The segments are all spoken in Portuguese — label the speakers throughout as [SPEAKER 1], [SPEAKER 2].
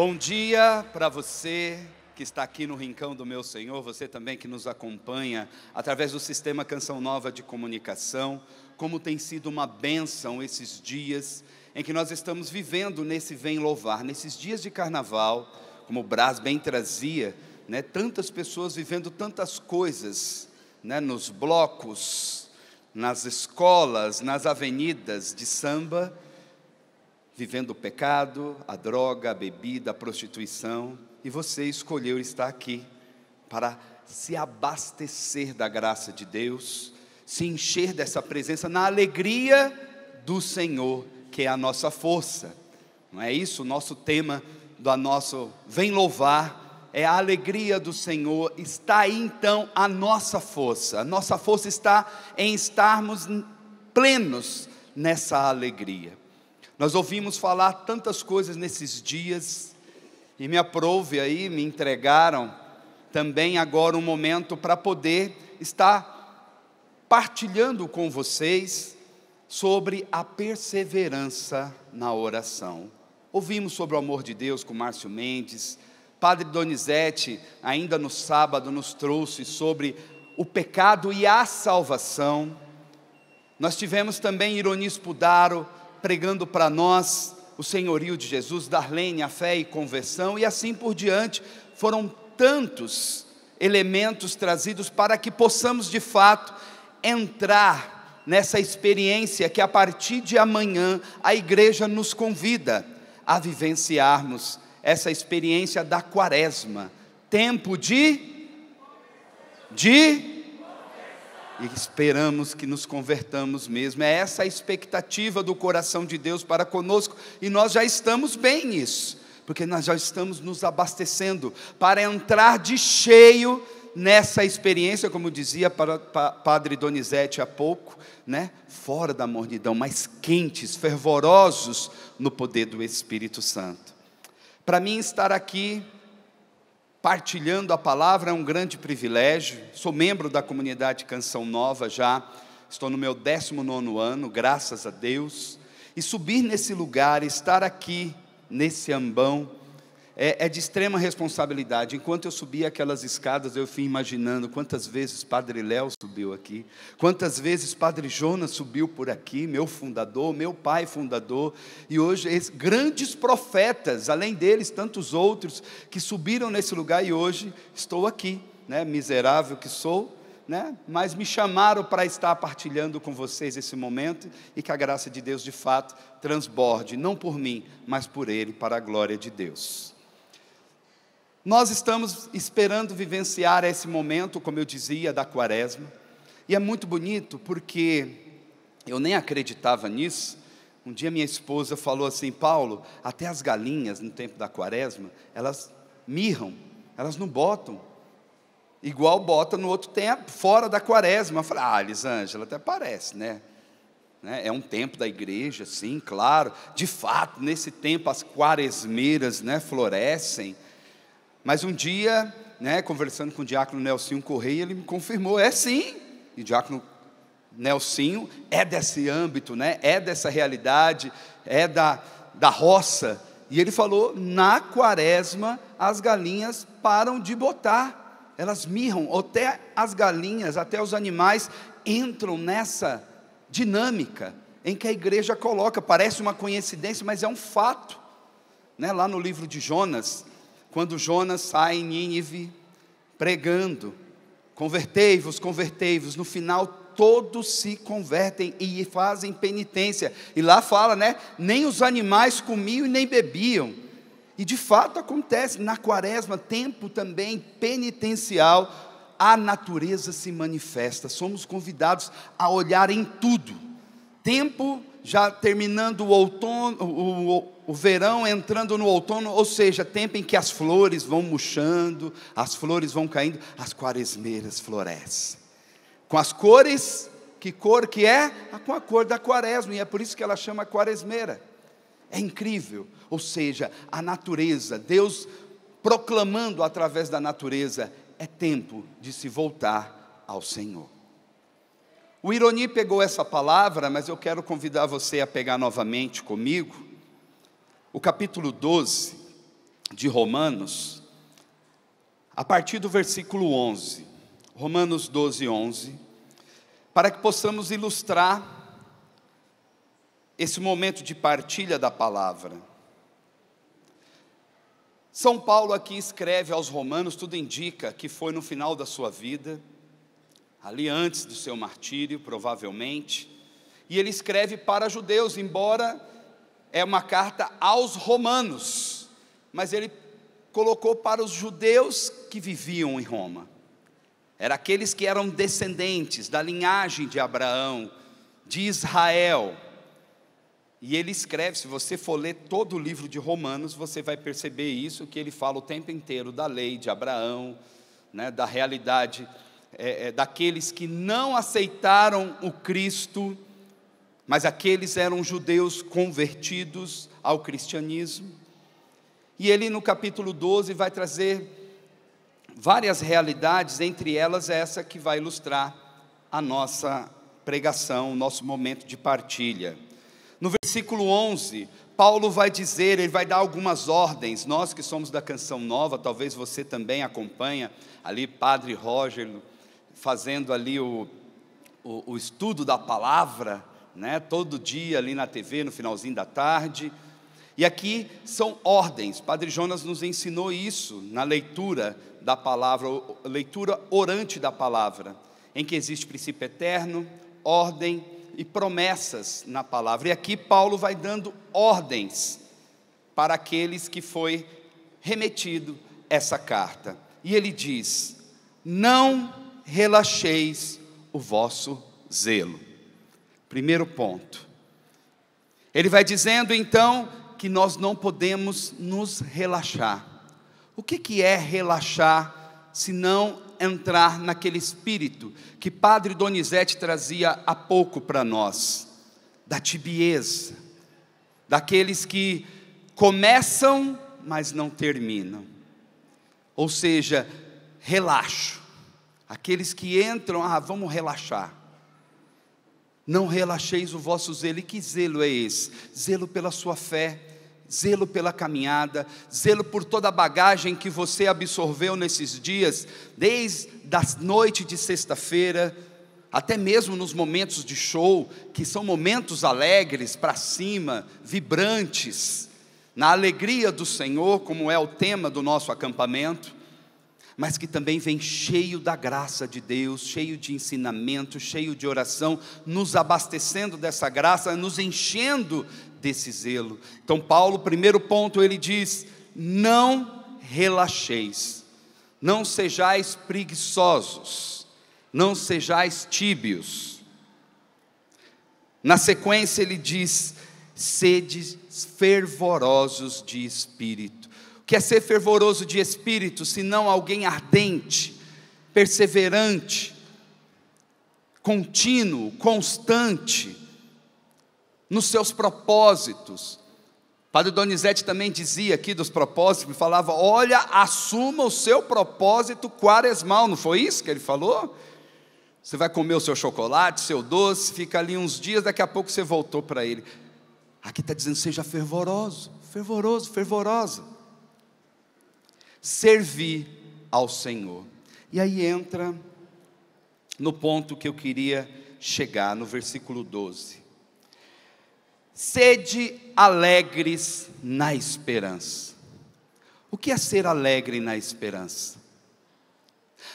[SPEAKER 1] Bom dia para você que está aqui no Rincão do Meu Senhor, você também que nos acompanha através do Sistema Canção Nova de Comunicação. Como tem sido uma bênção esses dias em que nós estamos vivendo nesse Vem Louvar, nesses dias de carnaval, como o Brás bem trazia, né, tantas pessoas vivendo tantas coisas, né, nos blocos, nas escolas, nas avenidas de samba, vivendo o pecado, a droga, a bebida, a prostituição, e você escolheu estar aqui para se abastecer da graça de Deus, se encher dessa presença na alegria do Senhor, que é a nossa força. Não é isso? O nosso tema do nosso Vem Louvar é a alegria do Senhor. Está aí então a nossa força está em estarmos plenos nessa alegria. Nós ouvimos falar tantas coisas nesses dias, e me aprove aí, me entregaram também agora um momento para poder estar partilhando com vocês sobre a perseverança na oração. Ouvimos sobre o amor de Deus com Márcio Mendes, Padre Donizete, ainda no sábado, nos trouxe sobre o pecado e a salvação. Nós tivemos também Ironi Spudaro pregando para nós o senhorio de Jesus, Darlene, a fé e conversão, e assim por diante. Foram tantos elementos trazidos para que possamos de fato entrar nessa experiência que a partir de amanhã a igreja nos convida a vivenciarmos essa experiência da quaresma, tempo e esperamos que nos convertamos mesmo. É essa a expectativa do coração de Deus para conosco, e nós já estamos bem nisso, porque nós já estamos nos abastecendo para entrar de cheio nessa experiência, como dizia Padre Donizete há pouco, né? Fora da mornidão, mas quentes, fervorosos no poder do Espírito Santo. Para mim estar aqui partilhando a palavra é um grande privilégio. Sou membro da comunidade Canção Nova já, estou no meu 19º ano, graças a Deus, e subir nesse lugar, estar aqui nesse ambão, é de extrema responsabilidade. Enquanto eu subia aquelas escadas, eu fui imaginando quantas vezes Padre Léo subiu aqui, quantas vezes Padre Jonas subiu por aqui, meu fundador, meu pai fundador, e hoje grandes profetas, além deles, tantos outros que subiram nesse lugar, e hoje estou aqui, né, miserável que sou, né, mas me chamaram para estar partilhando com vocês esse momento, e que a graça de Deus de fato transborde, não por mim, mas por Ele, para a glória de Deus. Nós estamos esperando vivenciar esse momento, como eu dizia, da quaresma, e é muito bonito porque eu nem acreditava nisso. Um dia minha esposa falou assim: Paulo, até as galinhas no tempo da quaresma, elas mirram, elas não botam, igual bota no outro tempo, fora da quaresma. Eu falei: Elisângela, até parece, né? É um tempo da igreja, sim, claro, de fato, nesse tempo as quaresmeiras, né, florescem. Mas um dia, né, conversando com o diácono Nelsinho Correia, ele me confirmou: é sim, e o diácono Nelsinho é desse âmbito, né, é dessa realidade, é da roça, e ele falou: na quaresma as galinhas param de botar, elas mirram, até as galinhas, até os animais entram nessa dinâmica, em que a igreja coloca, parece uma coincidência, mas é um fato, né, lá no livro de Jonas, quando Jonas sai em Nínive, pregando, convertei-vos, convertei-vos, no final todos se convertem e fazem penitência, e lá fala, né, nem os animais comiam e nem bebiam, e de fato acontece, na quaresma, tempo também penitencial, a natureza se manifesta, somos convidados a olhar em tudo, tempo já terminando o outono, o verão entrando no outono, ou seja, tempo em que as flores vão murchando, as flores vão caindo, as quaresmeiras florescem, com as cores, que cor que é? Com a cor da quaresma, e é por isso que ela chama quaresmeira, é incrível, ou seja, a natureza, Deus proclamando através da natureza, é tempo de se voltar ao Senhor. O Ironi pegou essa palavra, mas eu quero convidar você a pegar novamente comigo, o capítulo 12, de Romanos, a partir do versículo 11, Romanos 12, 11, para que possamos ilustrar esse momento de partilha da palavra. São Paulo aqui escreve aos romanos, tudo indica que foi no final da sua vida, ali antes do seu martírio, provavelmente, e ele escreve para judeus, embora é uma carta aos romanos, mas ele colocou para os judeus que viviam em Roma. Eram aqueles que eram descendentes da linhagem de Abraão, de Israel. E ele escreve, se você for ler todo o livro de Romanos, você vai perceber isso, que ele fala o tempo inteiro da lei de Abraão, né, da realidade daqueles que não aceitaram o Cristo, mas aqueles eram judeus convertidos ao cristianismo. E ele no capítulo 12 vai trazer várias realidades, entre elas essa que vai ilustrar a nossa pregação, o nosso momento de partilha. No versículo 11, Paulo vai dizer, ele vai dar algumas ordens. Nós que somos da Canção Nova, talvez você também acompanha ali, Padre Roger, fazendo ali o estudo da palavra, né, todo dia ali na TV, no finalzinho da tarde. E aqui são ordens. Padre Jonas nos ensinou isso na leitura da palavra, leitura orante da palavra, em que existe princípio eterno, ordem e promessas na palavra. E aqui Paulo vai dando ordens para aqueles que foi remetido essa carta. E ele diz: não relaxeis o vosso zelo. Primeiro ponto. Ele vai dizendo então que nós não podemos nos relaxar. O que é relaxar, se não entrar naquele espírito que Padre Donizete trazia há pouco para nós, da tibieza, daqueles que começam, mas não terminam, ou seja, relaxo, aqueles que entram, vamos relaxar. Não relaxeis o vosso zelo. E que zelo é esse? Zelo pela sua fé, zelo pela caminhada, zelo por toda a bagagem que você absorveu nesses dias, desde a noite de sexta-feira, até mesmo nos momentos de show, que são momentos alegres, para cima, vibrantes, na alegria do Senhor, como é o tema do nosso acampamento, mas que também vem cheio da graça de Deus, cheio de ensinamento, cheio de oração, nos abastecendo dessa graça, nos enchendo desse zelo. Então Paulo, primeiro ponto, ele diz: não relaxeis, não sejais preguiçosos, não sejais tíbios. Na sequência ele diz: sede fervorosos de espírito. O que é ser fervoroso de espírito, senão alguém ardente, perseverante, contínuo, constante nos seus propósitos. Padre Donizete também dizia aqui dos propósitos, falava: olha, assuma o seu propósito quaresmal. Não foi isso que ele falou? Você vai comer o seu chocolate, seu doce, fica ali uns dias, daqui a pouco você voltou para ele. Aqui está dizendo: seja fervoroso, fervoroso, fervorosa. Servir ao Senhor. E aí entra no ponto que eu queria chegar, no versículo 12. Sede alegres na esperança. O que é ser alegre na esperança?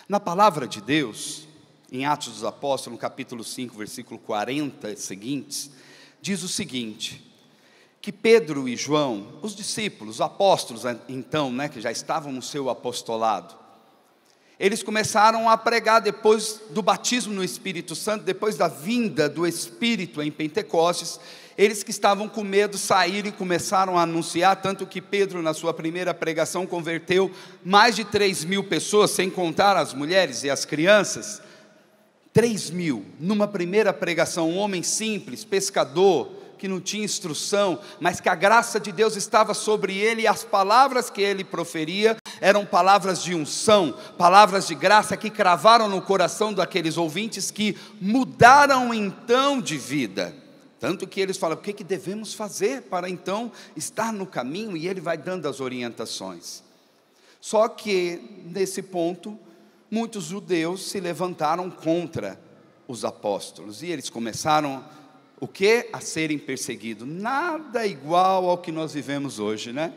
[SPEAKER 1] Na palavra de Deus, em Atos dos Apóstolos, no capítulo 5, versículo 40 e seguintes, diz o seguinte: que Pedro e João, os discípulos, os apóstolos então, que já estavam no seu apostolado, eles começaram a pregar depois do batismo no Espírito Santo, depois da vinda do Espírito em Pentecostes. Eles que estavam com medo saíram e começaram a anunciar, tanto que Pedro, na sua primeira pregação, converteu mais de 3.000 pessoas, sem contar as mulheres e as crianças. 3.000, numa primeira pregação, um homem simples, pescador, que não tinha instrução, mas que a graça de Deus estava sobre ele, e as palavras que ele proferia eram palavras de unção, palavras de graça que cravaram no coração daqueles ouvintes, que mudaram então de vida. Tanto que eles falam: o que devemos fazer para então estar no caminho? E ele vai dando as orientações. Só que, nesse ponto, muitos judeus se levantaram contra os apóstolos, e eles começaram, o quê? A serem perseguidos. Nada igual ao que nós vivemos hoje, né?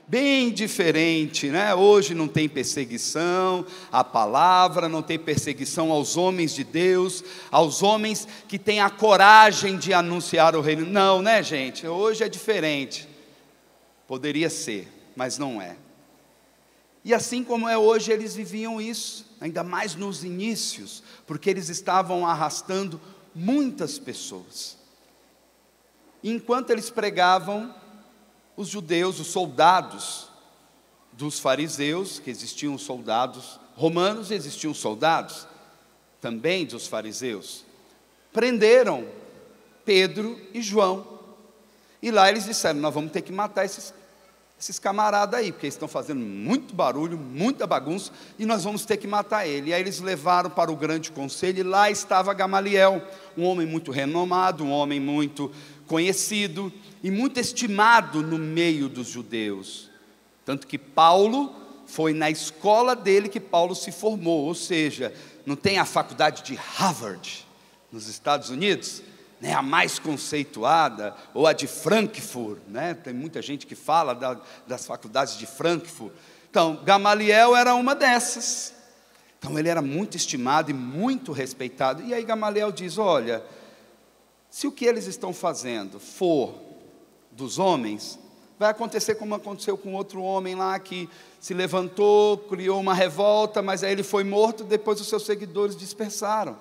[SPEAKER 1] Bem diferente, né? Hoje não tem perseguição à palavra, não tem perseguição aos homens de Deus, aos homens que têm a coragem de anunciar o reino. Não, né, gente? Hoje é diferente. Poderia ser, mas não é. E assim como é hoje, eles viviam isso, ainda mais nos inícios, porque eles estavam arrastando muitas pessoas. E enquanto eles pregavam, os judeus, os soldados dos fariseus, que existiam os soldados romanos, existiam soldados também dos fariseus, prenderam Pedro e João. E lá eles disseram: nós vamos ter que matar esses camaradas aí, porque eles estão fazendo muito barulho, muita bagunça, e nós vamos ter que matar ele. E aí eles levaram para o grande conselho, e lá estava Gamaliel, um homem muito renomado, um homem muito conhecido e muito estimado no meio dos judeus. Tanto que Paulo, foi na escola dele que Paulo se formou. Ou seja, não tem a faculdade de Harvard nos Estados Unidos, né, a mais conceituada, ou a de Frankfurt, né? Tem muita gente que fala das faculdades de Frankfurt. Então, Gamaliel era uma dessas. Então, ele era muito estimado e muito respeitado. E aí Gamaliel diz: olha, se o que eles estão fazendo for dos homens, vai acontecer como aconteceu com outro homem lá, que se levantou, criou uma revolta, mas aí ele foi morto, depois os seus seguidores dispersaram.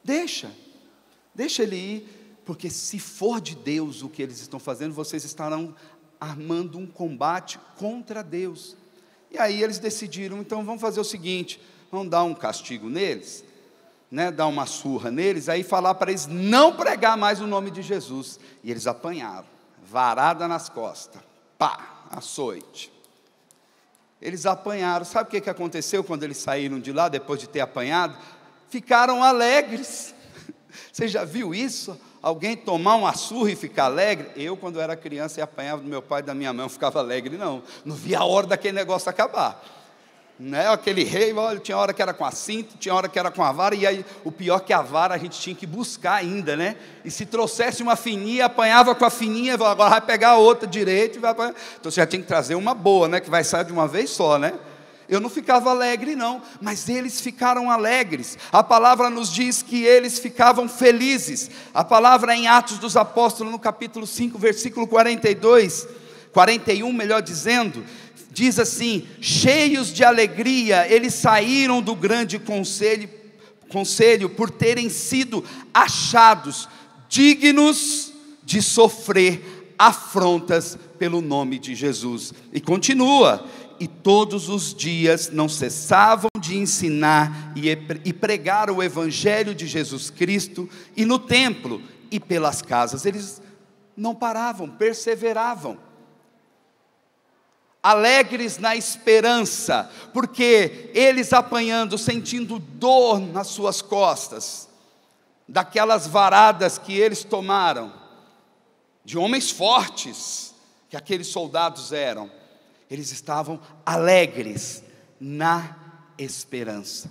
[SPEAKER 1] Deixa ele ir, porque se for de Deus o que eles estão fazendo, vocês estarão armando um combate contra Deus. E aí eles decidiram: então vamos fazer o seguinte, vamos dar um castigo neles, né, dar uma surra neles, aí falar para eles não pregar mais o nome de Jesus. E eles apanharam, varada nas costas, pá, açoite. Eles apanharam. Sabe o que aconteceu quando eles saíram de lá, depois de ter apanhado? Ficaram alegres. Você já viu isso? Alguém tomar uma surra e ficar alegre? Eu, quando era criança e apanhava do meu pai e da minha mãe, não ficava alegre, não via a hora daquele negócio acabar, né? Aquele rei, olha, tinha hora que era com a cinta, tinha hora que era com a vara, e aí o pior que a vara a gente tinha que buscar ainda, né? E se trouxesse uma fininha, apanhava com a fininha, agora vai pegar a outra direito, então você já tinha que trazer uma boa, né? Que vai sair de uma vez só, né? Eu não ficava alegre não, mas eles ficaram alegres. A palavra nos diz que eles ficavam felizes. A palavra em Atos dos Apóstolos, no capítulo 5, versículo 41, melhor dizendo, diz assim: cheios de alegria, eles saíram do grande conselho por terem sido achados dignos de sofrer afrontas pelo nome de Jesus. E continua: e todos os dias não cessavam de ensinar e pregar o evangelho de Jesus Cristo, e no templo e pelas casas. Eles não paravam, perseveravam, alegres na esperança, porque eles apanhando, sentindo dor nas suas costas, daquelas varadas que eles tomaram, de homens fortes, que aqueles soldados eram, eles estavam alegres na esperança.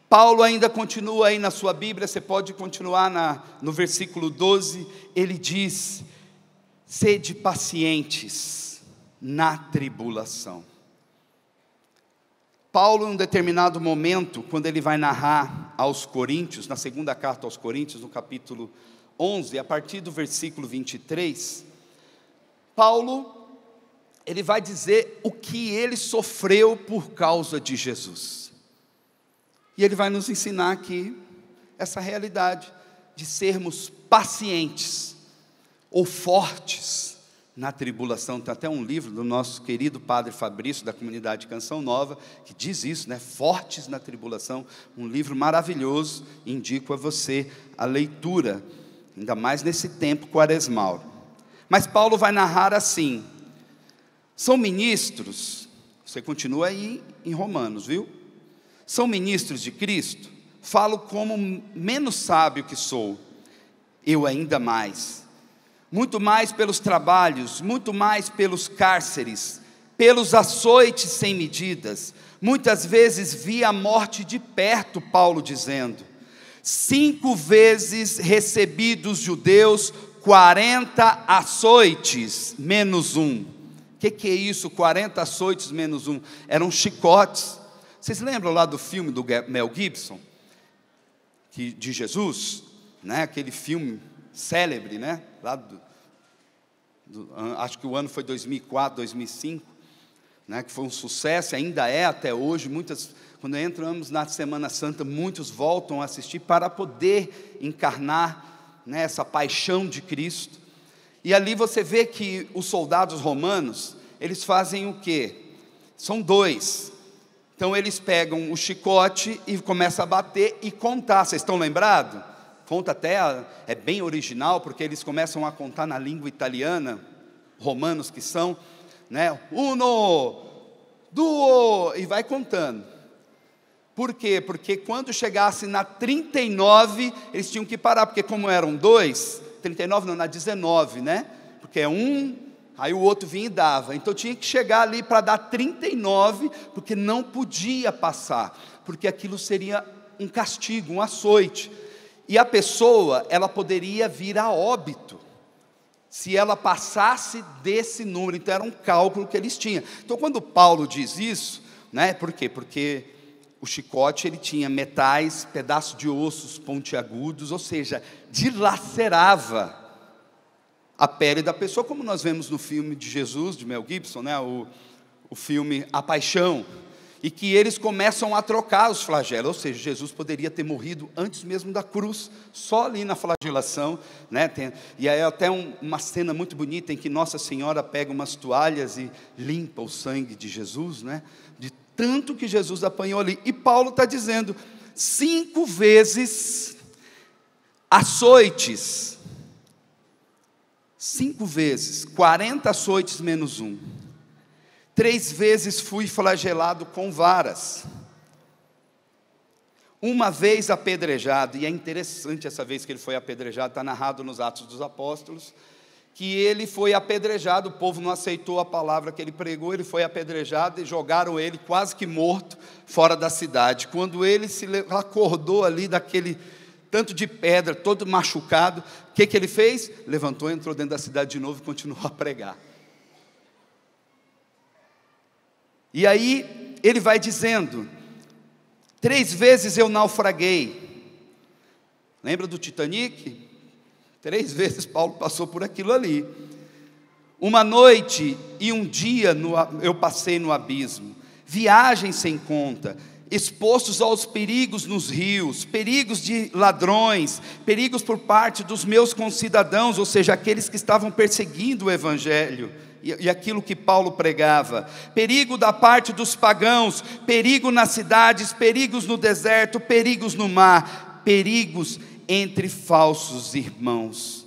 [SPEAKER 1] Paulo ainda continua aí na sua Bíblia, você pode continuar no versículo 12, ele diz: sede pacientes na tribulação. Paulo, em um determinado momento, quando ele vai narrar aos Coríntios, na segunda carta aos Coríntios, no capítulo 11, a partir do versículo 23, Paulo, ele vai dizer o que ele sofreu por causa de Jesus. E ele vai nos ensinar aqui essa realidade de sermos pacientes ou fortes na tribulação. Tem até um livro do nosso querido padre Fabrício, da comunidade Canção Nova, que diz isso, né? Fortes na tribulação, um livro maravilhoso, indico a você a leitura, ainda mais nesse tempo quaresmal. Mas Paulo vai narrar assim: são ministros, você continua aí em Romanos, viu? São ministros de Cristo, falo como menos sábio que sou, eu ainda mais. Muito mais pelos trabalhos, muito mais pelos cárceres, pelos açoites sem medidas. Muitas vezes vi a morte de perto, Paulo dizendo. 5 vezes recebi dos judeus 40 açoites, menos um. O que é isso? 40 açoites menos um? Eram chicotes. Vocês lembram lá do filme do Mel Gibson? De Jesus? Né? Aquele filme célebre, né? Lá acho que o ano foi 2004, 2005, né? Que foi um sucesso, ainda é até hoje. Quando entramos na Semana Santa, muitos voltam a assistir para poder encarnar, né, essa paixão de Cristo. E ali você vê que os soldados romanos, eles fazem o quê? São 2. Então eles pegam o chicote e começam a bater e contar. Vocês estão lembrados? Conta até, é bem original, porque eles começam a contar na língua italiana, romanos que são, né? 1, 2, e vai contando. Por quê? Porque quando chegasse na 39, eles tinham que parar, porque como eram 2, 39 não, na 19, né? Porque é 1, aí o outro vinha e dava. Então tinha que chegar ali para dar 39, porque não podia passar, porque aquilo seria um castigo, um açoite. E a pessoa, ela poderia vir a óbito, se ela passasse desse número. Então era um cálculo que eles tinham. Então quando Paulo diz isso, né? Por quê? Porque o chicote, ele tinha metais, pedaços de ossos pontiagudos, ou seja, dilacerava a pele da pessoa, como nós vemos no filme de Jesus, de Mel Gibson, né? O filme A Paixão, e que eles começam a trocar os flagelos, ou seja, Jesus poderia ter morrido antes mesmo da cruz, só ali na flagelação, né? E aí até uma cena muito bonita, em que Nossa Senhora pega umas toalhas e limpa o sangue de Jesus, né? De tanto que Jesus apanhou ali. E Paulo está dizendo, 5 vezes açoites, 5 vezes, 40 açoites menos um. 3 vezes fui flagelado com varas. 1 vez apedrejado, e é interessante essa vez que ele foi apedrejado, está narrado nos Atos dos Apóstolos, que ele foi apedrejado, o povo não aceitou a palavra que ele pregou, ele foi apedrejado e jogaram ele quase que morto fora da cidade. Quando ele se acordou ali daquele tanto de pedra, todo machucado, o que ele fez? Levantou, entrou dentro da cidade de novo e continuou a pregar. E aí ele vai dizendo, 3 vezes eu naufraguei. Lembra do Titanic? 3 vezes Paulo passou por aquilo ali. 1 noite e 1 dia eu passei no abismo. Viagem sem conta, expostos aos perigos nos rios, perigos de ladrões, perigos por parte dos meus concidadãos, ou seja, aqueles que estavam perseguindo o Evangelho e aquilo que Paulo pregava, perigo da parte dos pagãos, perigo nas cidades, perigos no deserto, perigos no mar, perigos entre falsos irmãos.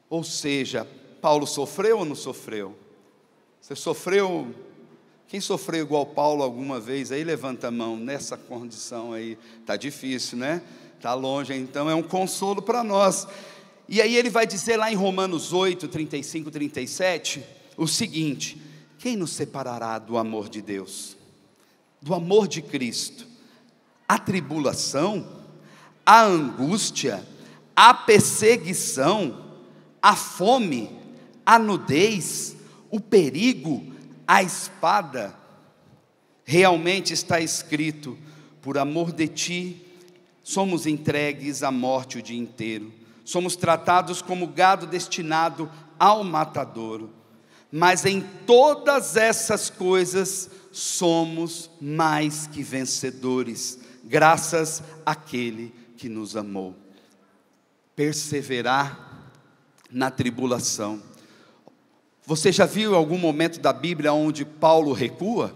[SPEAKER 1] Ou seja, Paulo sofreu ou não sofreu? Você sofreu? Quem sofreu igual Paulo alguma vez? Aí levanta a mão. Nessa condição aí, está difícil, né? Está longe, então é um consolo para nós. E aí ele vai dizer lá em Romanos 8, 35, 37, o seguinte: quem nos separará do amor de Deus? Do amor de Cristo? A tribulação, a angústia, a perseguição, a fome, a nudez, o perigo, a espada. Realmente está escrito: por amor de ti, somos entregues à morte o dia inteiro, somos tratados como gado destinado ao matadouro. Mas em todas essas coisas somos mais que vencedores, graças àquele que nos amou. Perseverar na tribulação. Você já viu em algum momento da Bíblia onde Paulo recua?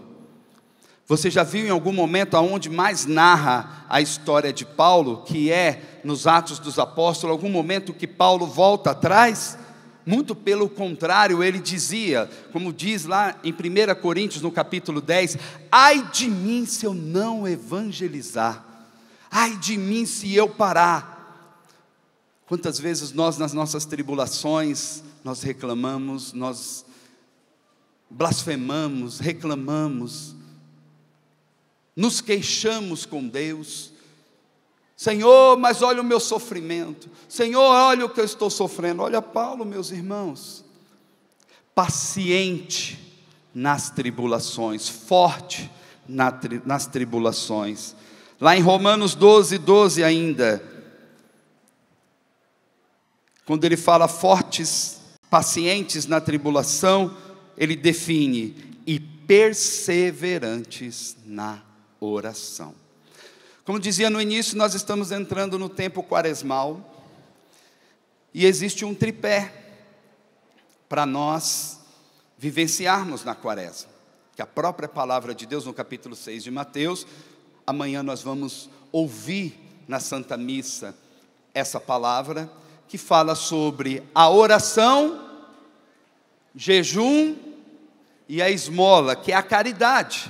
[SPEAKER 1] Você já viu em algum momento onde mais narra a história de Paulo, que é nos Atos dos Apóstolos, algum momento que Paulo volta atrás? Muito pelo contrário, ele dizia, como diz lá em 1 Coríntios, no capítulo 10, ai de mim se eu não evangelizar, ai de mim se eu parar. Quantas vezes nós, nas nossas tribulações, nós reclamamos, nós blasfemamos, reclamamos, nos queixamos com Deus. Senhor, mas olha o meu sofrimento. Senhor, olha o que eu estou sofrendo. Olha Paulo, meus irmãos, paciente nas tribulações, forte nas tribulações. Lá em Romanos 12 ainda, quando ele fala fortes, pacientes na tribulação, ele define: e perseverantes na oração. Como dizia no início, nós estamos entrando no tempo quaresmal, e existe um tripé para nós vivenciarmos na quaresma, que a própria palavra de Deus, no capítulo 6 de Mateus, amanhã nós vamos ouvir na Santa Missa essa palavra, que fala sobre a oração, jejum e a esmola, que é a caridade.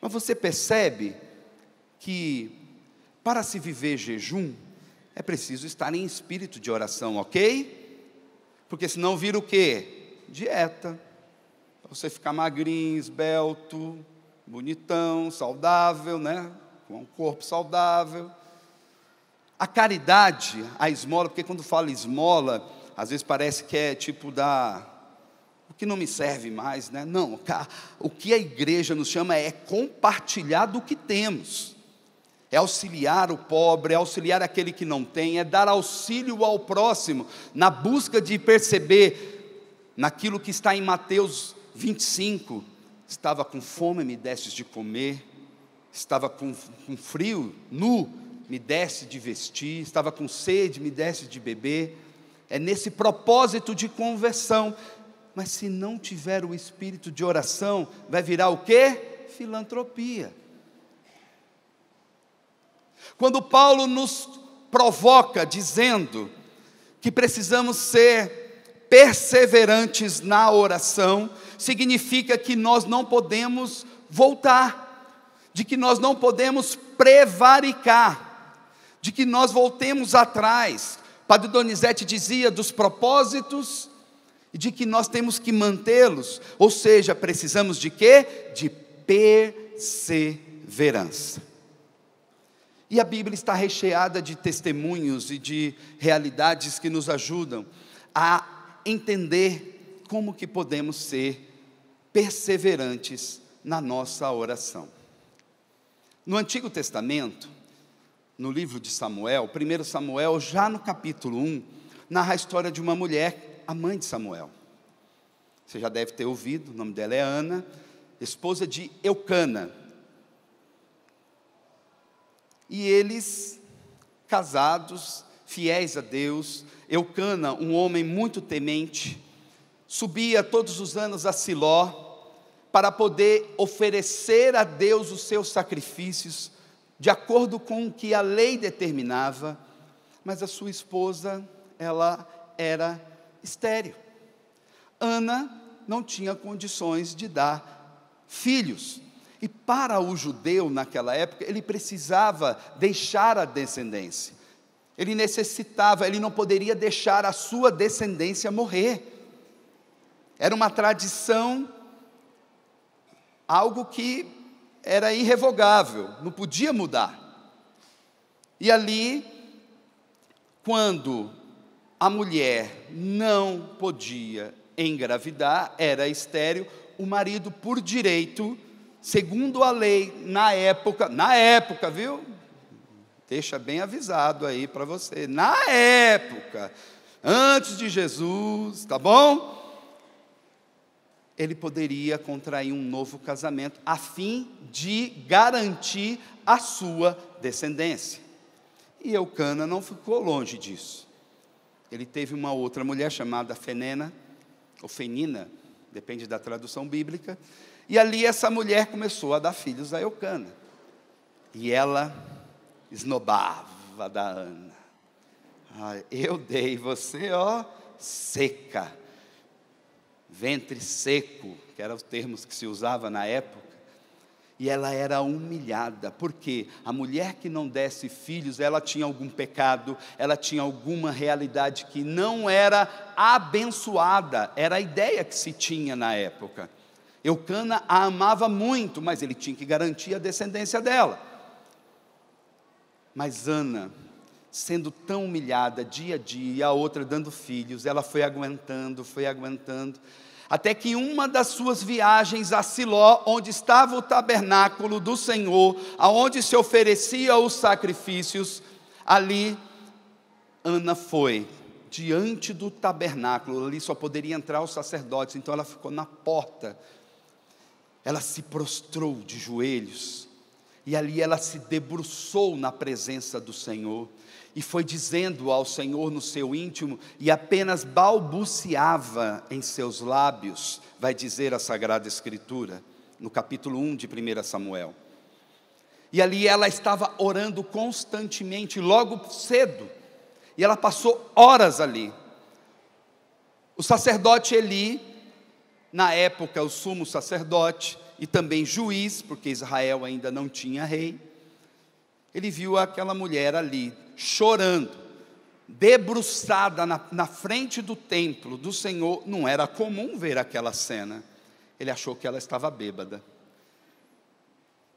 [SPEAKER 1] Mas você percebe que para se viver jejum, é preciso estar em espírito de oração, ok? Porque senão vira o quê? Dieta. Você ficar magrinho, esbelto, bonitão, saudável, né? Com um corpo saudável. A caridade, a esmola, porque quando fala esmola, às vezes parece que é tipo o que não me serve mais, né? Não, o que a igreja nos chama é compartilhar do que temos. É auxiliar o pobre, é auxiliar aquele que não tem, é dar auxílio ao próximo, na busca de perceber, naquilo que está em Mateus 25, estava com fome, me destes de comer, estava com frio, nu, me deste de vestir, estava com sede, me deste de beber. É nesse propósito de conversão. Mas se não tiver o espírito de oração, vai virar o quê? Filantropia. Quando Paulo nos provoca dizendo que precisamos ser perseverantes na oração, significa que nós não podemos voltar, de que nós não podemos prevaricar, de que nós voltemos atrás. Padre Donizete dizia dos propósitos, e de que nós temos que mantê-los, ou seja, precisamos de quê? De perseverança. E a Bíblia está recheada de testemunhos e de realidades que nos ajudam a entender como que podemos ser perseverantes na nossa oração. No Antigo Testamento, no livro de Samuel, 1 Samuel, já no capítulo 1, narra a história de uma mulher, a mãe de Samuel. Você já deve ter ouvido, o nome dela é Ana, esposa de Eucana. E eles, casados, fiéis a Deus, Eucana, um homem muito temente, subia todos os anos a Siló, para poder oferecer a Deus os seus sacrifícios, de acordo com o que a lei determinava, mas a sua esposa, ela era estéril. Ana não tinha condições de dar filhos, e para o judeu naquela época, ele precisava deixar a descendência, ele necessitava, ele não poderia deixar a sua descendência morrer, era uma tradição, algo que era irrevogável, não podia mudar. E ali, quando a mulher não podia engravidar, era estéril, o marido, por direito, segundo a lei, na época, viu? Deixa bem avisado aí para você, na época, antes de Jesus, tá bom? Ele poderia contrair um novo casamento, a fim de garantir a sua descendência. E Eucana não ficou longe disso. Ele teve uma outra mulher chamada Fenena, ou Fenina, depende da tradução bíblica, e ali essa mulher começou a dar filhos a Eucana, e ela esnobava da Ana. Eu dei você, seca, ventre seco, que eram os termos que se usava na época, e ela era humilhada, porque a mulher que não desse filhos, ela tinha algum pecado, ela tinha alguma realidade que não era abençoada, era a ideia que se tinha na época. Eucana a amava muito, mas ele tinha que garantir a descendência dela. Mas Ana, sendo tão humilhada dia a dia, e a outra dando filhos, ela foi aguentando, até que uma das suas viagens a Siló, onde estava o tabernáculo do Senhor, aonde se oferecia os sacrifícios, ali Ana foi, diante do tabernáculo, ali só poderia entrar os sacerdotes, então ela ficou na porta, ela se prostrou de joelhos, e ali ela se debruçou na presença do Senhor, e foi dizendo ao Senhor no seu íntimo, e apenas balbuciava em seus lábios, vai dizer a Sagrada Escritura, no capítulo 1 de 1 Samuel, e ali ela estava orando constantemente, logo cedo, e ela passou horas ali. O sacerdote Eli, na época o sumo sacerdote, e também juiz, porque Israel ainda não tinha rei, ele viu aquela mulher ali, chorando, debruçada na frente do templo do Senhor. Não era comum ver aquela cena. Ele achou que ela estava bêbada,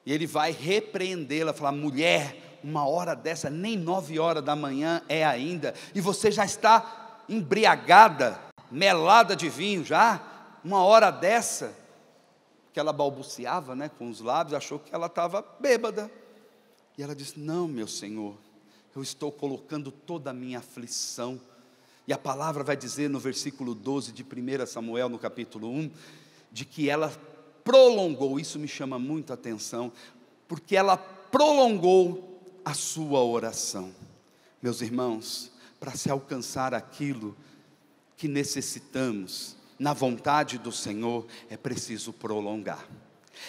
[SPEAKER 1] e ele vai repreendê-la, falar: mulher, uma hora dessa, nem 9 horas da manhã é ainda, e você já está embriagada, melada de vinho já, uma hora dessa, que ela balbuciava, com os lábios, achou que ela estava bêbada, e ela disse: não, meu Senhor, eu estou colocando toda a minha aflição, e a palavra vai dizer no versículo 12 de 1 Samuel, no capítulo 1, de que ela prolongou, isso me chama muito a atenção, porque ela prolongou a sua oração. Meus irmãos, para se alcançar aquilo que necessitamos, na vontade do Senhor, é preciso prolongar,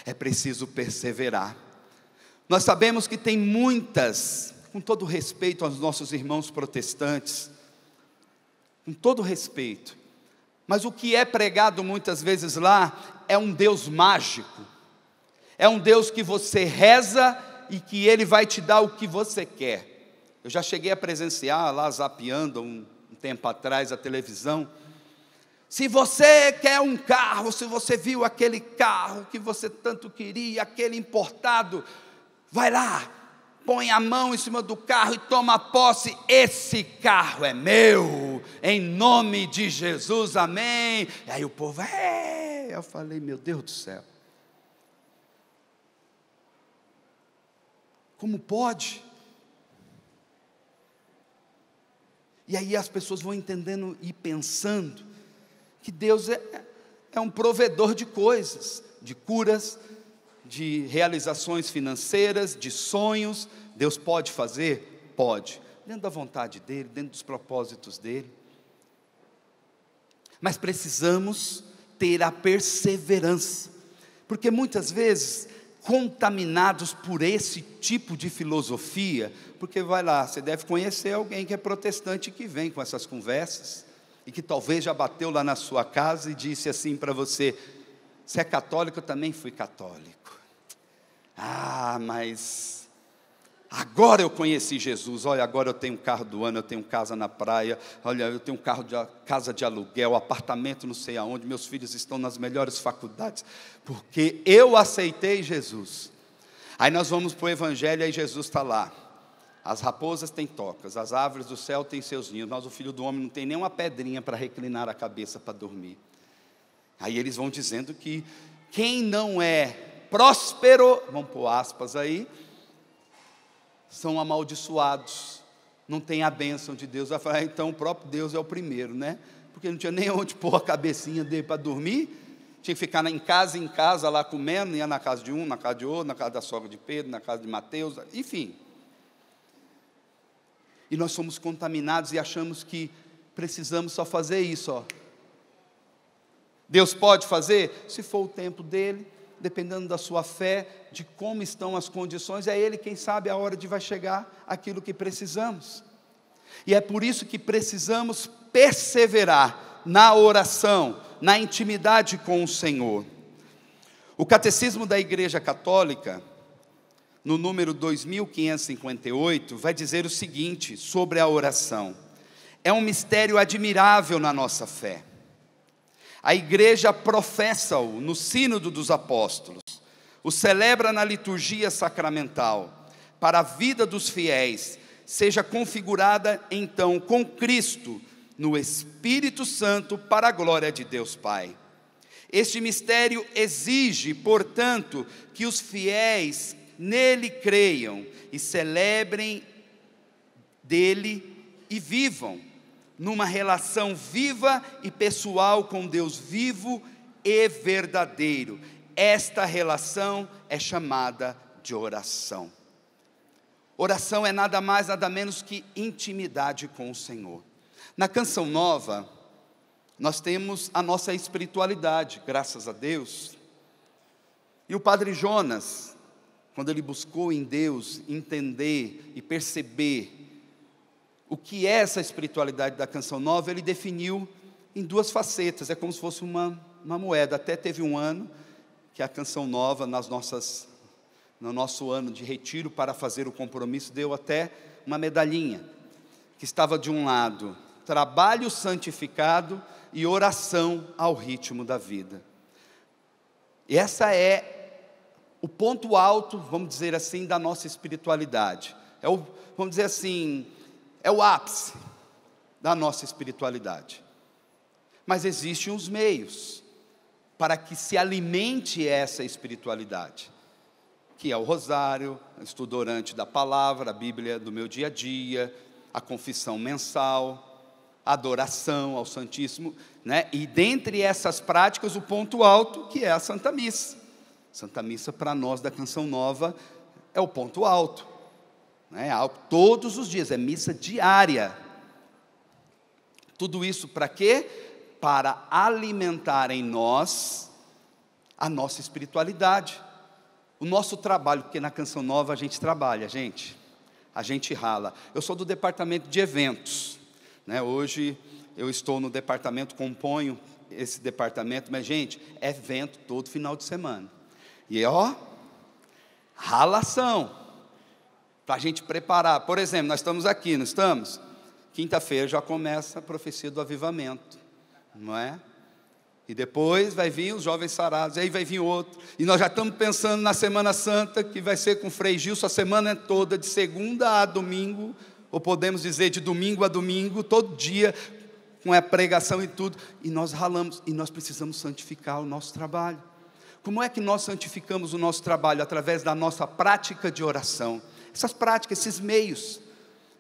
[SPEAKER 1] é preciso perseverar. Nós sabemos que tem muitas, com todo respeito aos nossos irmãos protestantes, com todo respeito, mas o que é pregado muitas vezes lá, é um Deus mágico, é um Deus que você reza, e que Ele vai te dar o que você quer. Eu já cheguei a presenciar lá, zapeando um tempo atrás, a televisão. Se você quer um carro, se você viu aquele carro que você tanto queria, aquele importado, vai lá, põe a mão em cima do carro e toma posse. Esse carro é meu, em nome de Jesus, amém. E aí o povo, eu falei: meu Deus do céu, como pode? E aí as pessoas vão entendendo e pensando que Deus é um provedor de coisas, de curas, de realizações financeiras, de sonhos. Deus pode fazer? Pode, dentro da vontade dEle, dentro dos propósitos dEle, mas precisamos ter a perseverança, porque muitas vezes, contaminados por esse tipo de filosofia, porque vai lá, você deve conhecer alguém que é protestante, que vem com essas conversas, e que talvez já bateu lá na sua casa e disse assim para você: você é católico? Eu também fui católico. Mas agora eu conheci Jesus. Olha, agora eu tenho carro do ano, eu tenho casa na praia, olha, eu tenho casa de aluguel, apartamento não sei aonde, meus filhos estão nas melhores faculdades, porque eu aceitei Jesus. Aí nós vamos para o Evangelho, e Jesus está lá: as raposas têm tocas, as árvores do céu têm seus ninhos, mas o Filho do Homem não tem nem uma pedrinha para reclinar a cabeça para dormir. Aí eles vão dizendo que quem não é próspero, vamos pôr aspas aí, são amaldiçoados, não tem a bênção de Deus. Vai falar: então o próprio Deus é o primeiro, porque não tinha nem onde pôr a cabecinha dele para dormir, tinha que ficar em casa lá comendo, ia na casa de um, na casa de outro, na casa da sogra de Pedro, na casa de Mateus, enfim. E nós somos contaminados e achamos que precisamos só fazer isso, Deus pode fazer? Se for o tempo dele, dependendo da sua fé, de como estão as condições, é Ele quem sabe a hora de vai chegar aquilo que precisamos. E é por isso que precisamos perseverar na oração, na intimidade com o Senhor. O Catecismo da Igreja Católica, no número 2558, vai dizer o seguinte sobre a oração: é um mistério admirável na nossa fé. A Igreja professa-o no Sínodo dos Apóstolos, o celebra na liturgia sacramental, para a vida dos fiéis, seja configurada então com Cristo, no Espírito Santo, para a glória de Deus Pai. Este mistério exige, portanto, que os fiéis nele creiam e celebrem dele e vivam numa relação viva e pessoal com Deus vivo e verdadeiro. Esta relação é chamada de oração. Oração é nada mais, nada menos que intimidade com o Senhor. Na Canção Nova, nós temos a nossa espiritualidade, graças a Deus. E o Padre Jonas, quando ele buscou em Deus entender e perceber o que é essa espiritualidade da Canção Nova, ele definiu em duas facetas. É como se fosse uma moeda. Até teve um ano que a Canção Nova, no nosso ano de retiro para fazer o compromisso, deu até uma medalhinha, que estava de um lado, trabalho santificado e oração ao ritmo da vida. E essa é o ponto alto, vamos dizer assim, da nossa espiritualidade. Vamos dizer assim, é o ápice da nossa espiritualidade. Mas existem os meios para que se alimente essa espiritualidade, que é o rosário, o estudo orante da palavra, a Bíblia do meu dia a dia, a confissão mensal, a adoração ao Santíssimo, né? E dentre essas práticas, o ponto alto, que é a Santa Missa. Santa Missa, para nós da Canção Nova, é o ponto alto, né? Todos os dias, é missa diária. Tudo isso para quê? Para alimentar em nós a nossa espiritualidade, o nosso trabalho, porque na Canção Nova a gente trabalha, a gente rala. Eu sou do departamento de eventos, né? Hoje eu estou no departamento, componho esse departamento, mas gente, é evento todo final de semana. E ralação, para a gente preparar. Por exemplo, nós estamos aqui, não estamos? Quinta-feira já começa a profecia do avivamento, não é? E depois vai vir os jovens sarados, aí vai vir outro. E nós já estamos pensando na Semana Santa, que vai ser com o Frei Gilson a semana toda, de segunda a domingo, ou podemos dizer de domingo a domingo, todo dia, com a pregação e tudo. E nós ralamos, e nós precisamos santificar o nosso trabalho. Como é que nós santificamos o nosso trabalho? Através da nossa prática de oração. Essas práticas, esses meios,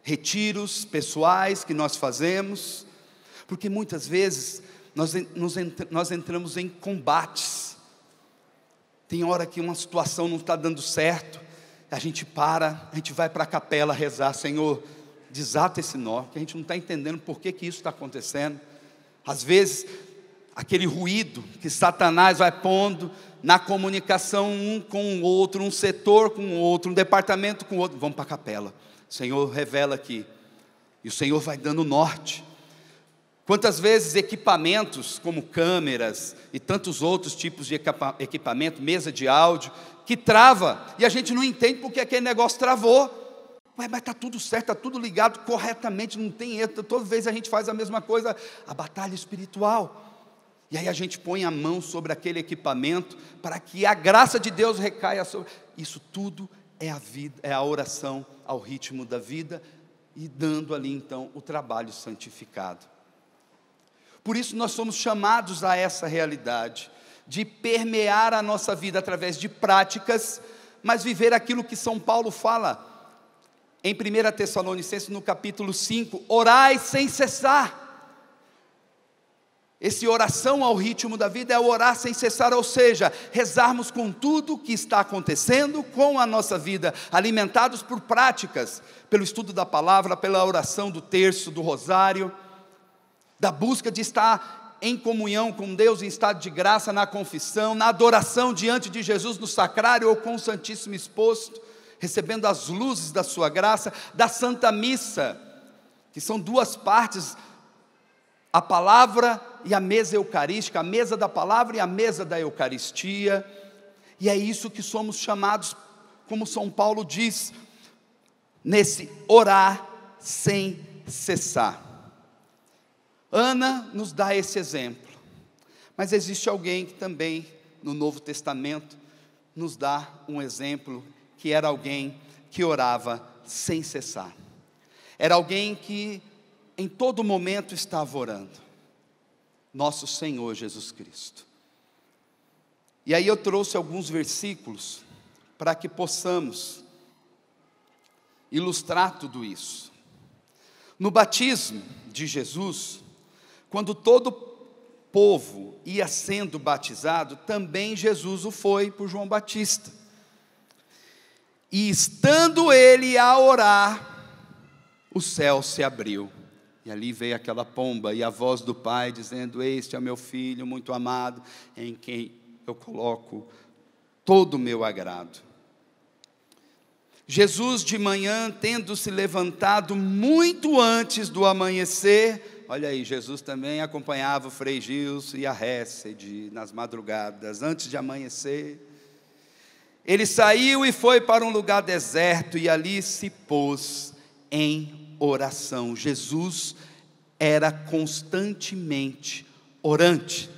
[SPEAKER 1] retiros pessoais que nós fazemos, porque muitas vezes nós entramos em combates. Tem hora que uma situação não está dando certo, a gente vai para a capela rezar: Senhor, desata esse nó, que a gente não está entendendo por que isso está acontecendo. Às vezes, aquele ruído que Satanás vai pondo na comunicação um com o outro, um setor com o outro, um departamento com o outro, vamos para a capela, Senhor, revela aqui, e o Senhor vai dando norte. Quantas vezes equipamentos como câmeras e tantos outros tipos de equipamento, mesa de áudio, que trava, e a gente não entende porque aquele negócio travou. Mas está tudo certo, está tudo ligado corretamente, não tem erro. Toda vez a gente faz a mesma coisa, a batalha espiritual. E aí a gente põe a mão sobre aquele equipamento, para que a graça de Deus recaia sobre. Isso tudo é a vida, é a oração ao ritmo da vida, e dando ali então o trabalho santificado. Por isso nós somos chamados a essa realidade, de permear a nossa vida através de práticas, mas viver aquilo que São Paulo fala, em 1 Tessalonicenses, no capítulo 5, orai sem cessar. Esse oração ao ritmo da vida é orar sem cessar, ou seja, rezarmos com tudo o que está acontecendo com a nossa vida, alimentados por práticas, pelo estudo da palavra, pela oração do terço, do rosário, da busca de estar em comunhão com Deus, em estado de graça, na confissão, na adoração diante de Jesus no sacrário ou com o Santíssimo exposto, recebendo as luzes da sua graça, da Santa Missa, que são duas partes, a palavra e a mesa eucarística, a mesa da palavra e a mesa da Eucaristia, E é isso que somos chamados, como São Paulo diz, nesse orar sem cessar. Ana nos dá esse exemplo, mas existe alguém que também no Novo Testamento nos dá um exemplo, que era alguém que orava sem cessar. Era alguém que em todo momento estava orando. Nosso Senhor Jesus Cristo. E aí eu trouxe alguns versículos para que possamos ilustrar tudo isso. No batismo de Jesus, quando todo povo ia sendo batizado, também Jesus o foi por João Batista. E estando ele a orar, o céu se abriu, e ali veio aquela pomba, e a voz do Pai dizendo: este é o meu Filho muito amado, em quem eu coloco todo o meu agrado. Jesus de manhã, tendo se levantado muito antes do amanhecer, olha aí, Jesus também acompanhava o Frei Gilson e a Récede nas madrugadas, antes de amanhecer, ele saiu e foi para um lugar deserto, e ali se pôs em oração. Jesus era constantemente orante.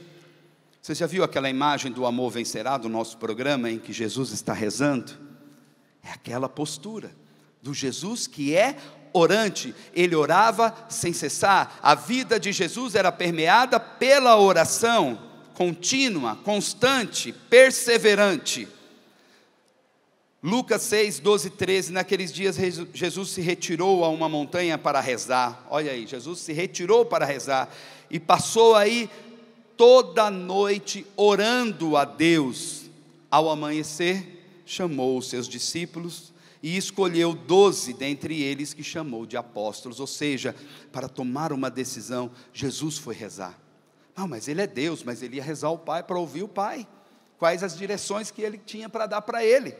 [SPEAKER 1] Você já viu aquela imagem do Amor Vencerá, do nosso programa, em que Jesus está rezando? É aquela postura do Jesus que é orante. Ele orava sem cessar. A vida de Jesus era permeada pela oração contínua, constante, perseverante. Lucas 6, 12, 13, naqueles dias Jesus se retirou a uma montanha para rezar. Olha aí, Jesus se retirou para rezar, e passou aí toda a noite orando a Deus. Ao amanhecer, chamou os seus discípulos, e escolheu 12 dentre eles, que chamou de apóstolos. Ou seja, para tomar uma decisão, Jesus foi rezar. Não, mas ele é Deus, mas ele ia rezar ao Pai, para ouvir o Pai, quais as direções que ele tinha para dar para ele.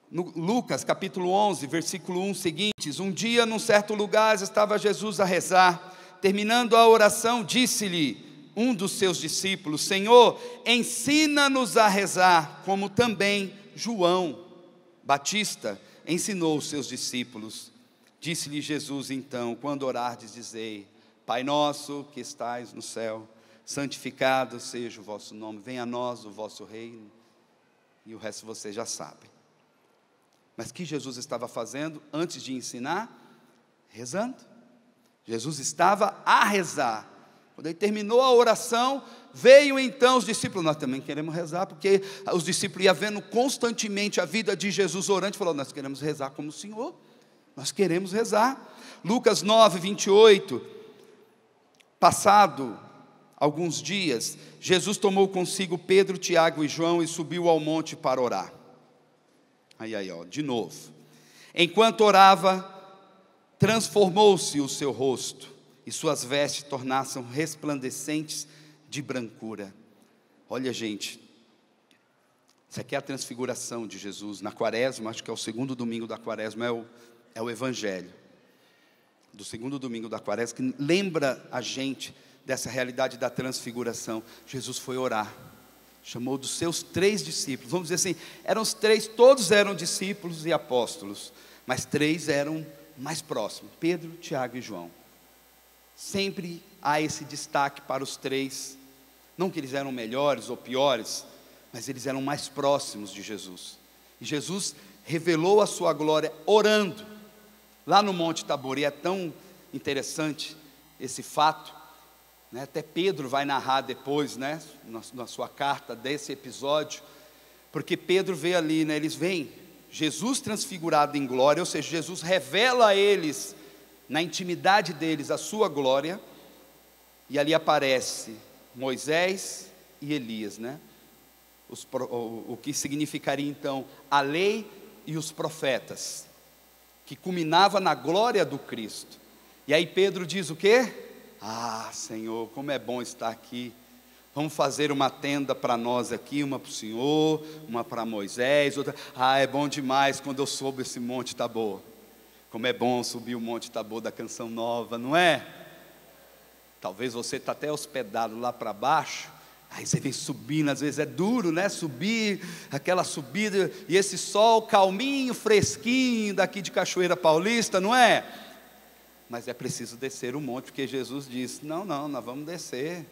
[SPEAKER 1] No Lucas capítulo 11, versículo 1 seguintes: um dia num certo lugar estava Jesus a rezar, terminando a oração, disse-lhe um dos seus discípulos: Senhor, ensina-nos a rezar, como também João Batista ensinou os seus discípulos. Disse-lhe Jesus então: quando orardes, dizei: Pai nosso que estais no céu, santificado seja o vosso nome, venha a nós o vosso reino. E o resto vocês já sabem. Mas o que Jesus estava fazendo antes de ensinar? Rezando. Jesus estava a rezar. Quando ele terminou a oração, veio então os discípulos. Nós também queremos rezar, porque os discípulos iam vendo constantemente a vida de Jesus orante, falou: nós queremos rezar como o Senhor, nós queremos rezar. Lucas 9, 28, passado alguns dias, Jesus tomou consigo Pedro, Tiago e João e subiu ao monte para orar. Aí, ó, de novo. Enquanto orava, transformou-se o seu rosto, e suas vestes tornaram-se resplandecentes de brancura. Olha, gente, isso aqui é a transfiguração de Jesus. Na quaresma, acho que é o segundo domingo da quaresma, é o evangelho do segundo domingo da quaresma, que lembra a gente dessa realidade da transfiguração. Jesus foi orar, chamou dos seus 3 discípulos, vamos dizer assim, eram os 3, todos eram discípulos e apóstolos, mas 3 eram mais próximos, Pedro, Tiago e João. Sempre há esse destaque para os 3, não que eles eram melhores ou piores, mas eles eram mais próximos de Jesus, e Jesus revelou a sua glória orando, lá no Monte Tabor. E é tão interessante esse fato, né? Até Pedro vai narrar depois, né, na sua carta, desse episódio, porque Pedro vê ali, né, eles veem Jesus transfigurado em glória, ou seja, Jesus revela a eles, na intimidade deles, a sua glória, e ali aparece Moisés e Elias, né? O que significaria então a lei e os profetas, que culminava na glória do Cristo. E aí Pedro diz o quê? Ah, Senhor, como é bom estar aqui. Vamos fazer uma tenda para nós aqui, uma para o Senhor, uma para Moisés, outra. Ah, é bom demais quando eu soube esse Monte Tabor. Como é bom subir o Monte Tabor da Canção Nova, não é? Talvez você está até hospedado lá para baixo. Aí você vem subindo, às vezes é duro, né? Subir, aquela subida, e esse sol calminho, fresquinho, daqui de Cachoeira Paulista, não é? Mas é preciso descer o monte, porque Jesus disse: não, nós vamos descer.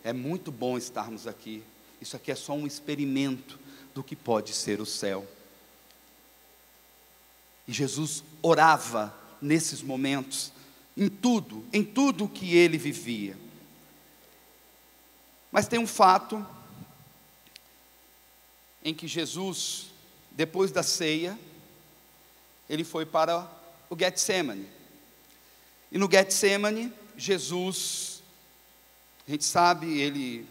[SPEAKER 1] É muito bom estarmos aqui. Isso aqui é só um experimento do que pode ser o céu. E Jesus orava nesses momentos, em tudo que ele vivia. Mas tem um fato em que Jesus, depois da ceia, ele foi para o Getsemane. E no Getsemane, Jesus, a gente sabe, ele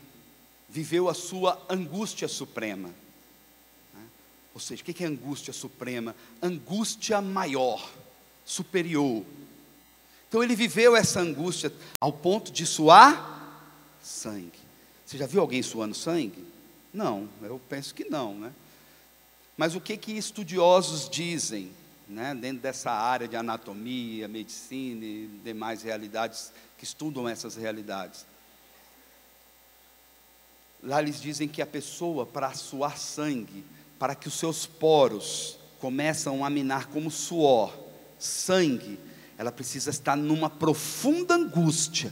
[SPEAKER 1] viveu a sua angústia suprema. Ou seja, o que é angústia suprema? Angústia maior, superior. Então ele viveu essa angústia ao ponto de suar sangue. Você já viu alguém suando sangue? Não, eu penso que não, né? Mas o que estudiosos dizem, né, dentro dessa área de anatomia, medicina e demais realidades que estudam essas realidades? Lá eles dizem que a pessoa, para suar sangue, para que os seus poros começam a minar como suor, sangue, ela precisa estar numa profunda angústia.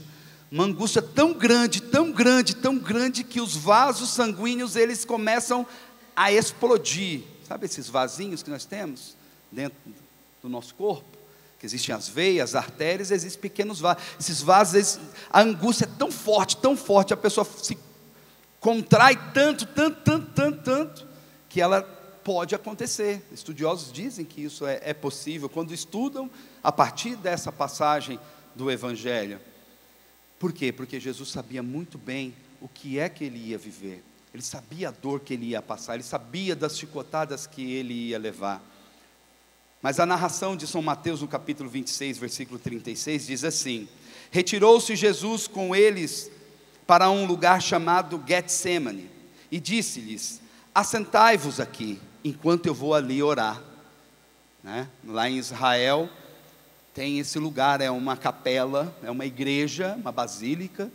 [SPEAKER 1] Uma angústia tão grande, tão grande, tão grande, que os vasos sanguíneos, eles começam a explodir. Sabe esses vasinhos que nós temos dentro do nosso corpo? Que existem as veias, as artérias, existem pequenos vasos. Esses vasos, a angústia é tão forte, a pessoa se contrai tanto, que ela pode acontecer. Estudiosos dizem que isso é possível, quando estudam a partir dessa passagem do Evangelho. Por quê? Porque Jesus sabia muito bem o que é que ele ia viver. Ele sabia a dor que ele ia passar, ele sabia das chicotadas que ele ia levar. Mas a narração de São Mateus, no capítulo 26, versículo 36, diz assim: retirou-se Jesus com eles para um lugar chamado Getsemane, e disse-lhes: assentai-vos aqui, enquanto eu vou ali orar. Né? Lá em Israel, tem esse lugar, é uma capela, é uma igreja, uma basílica,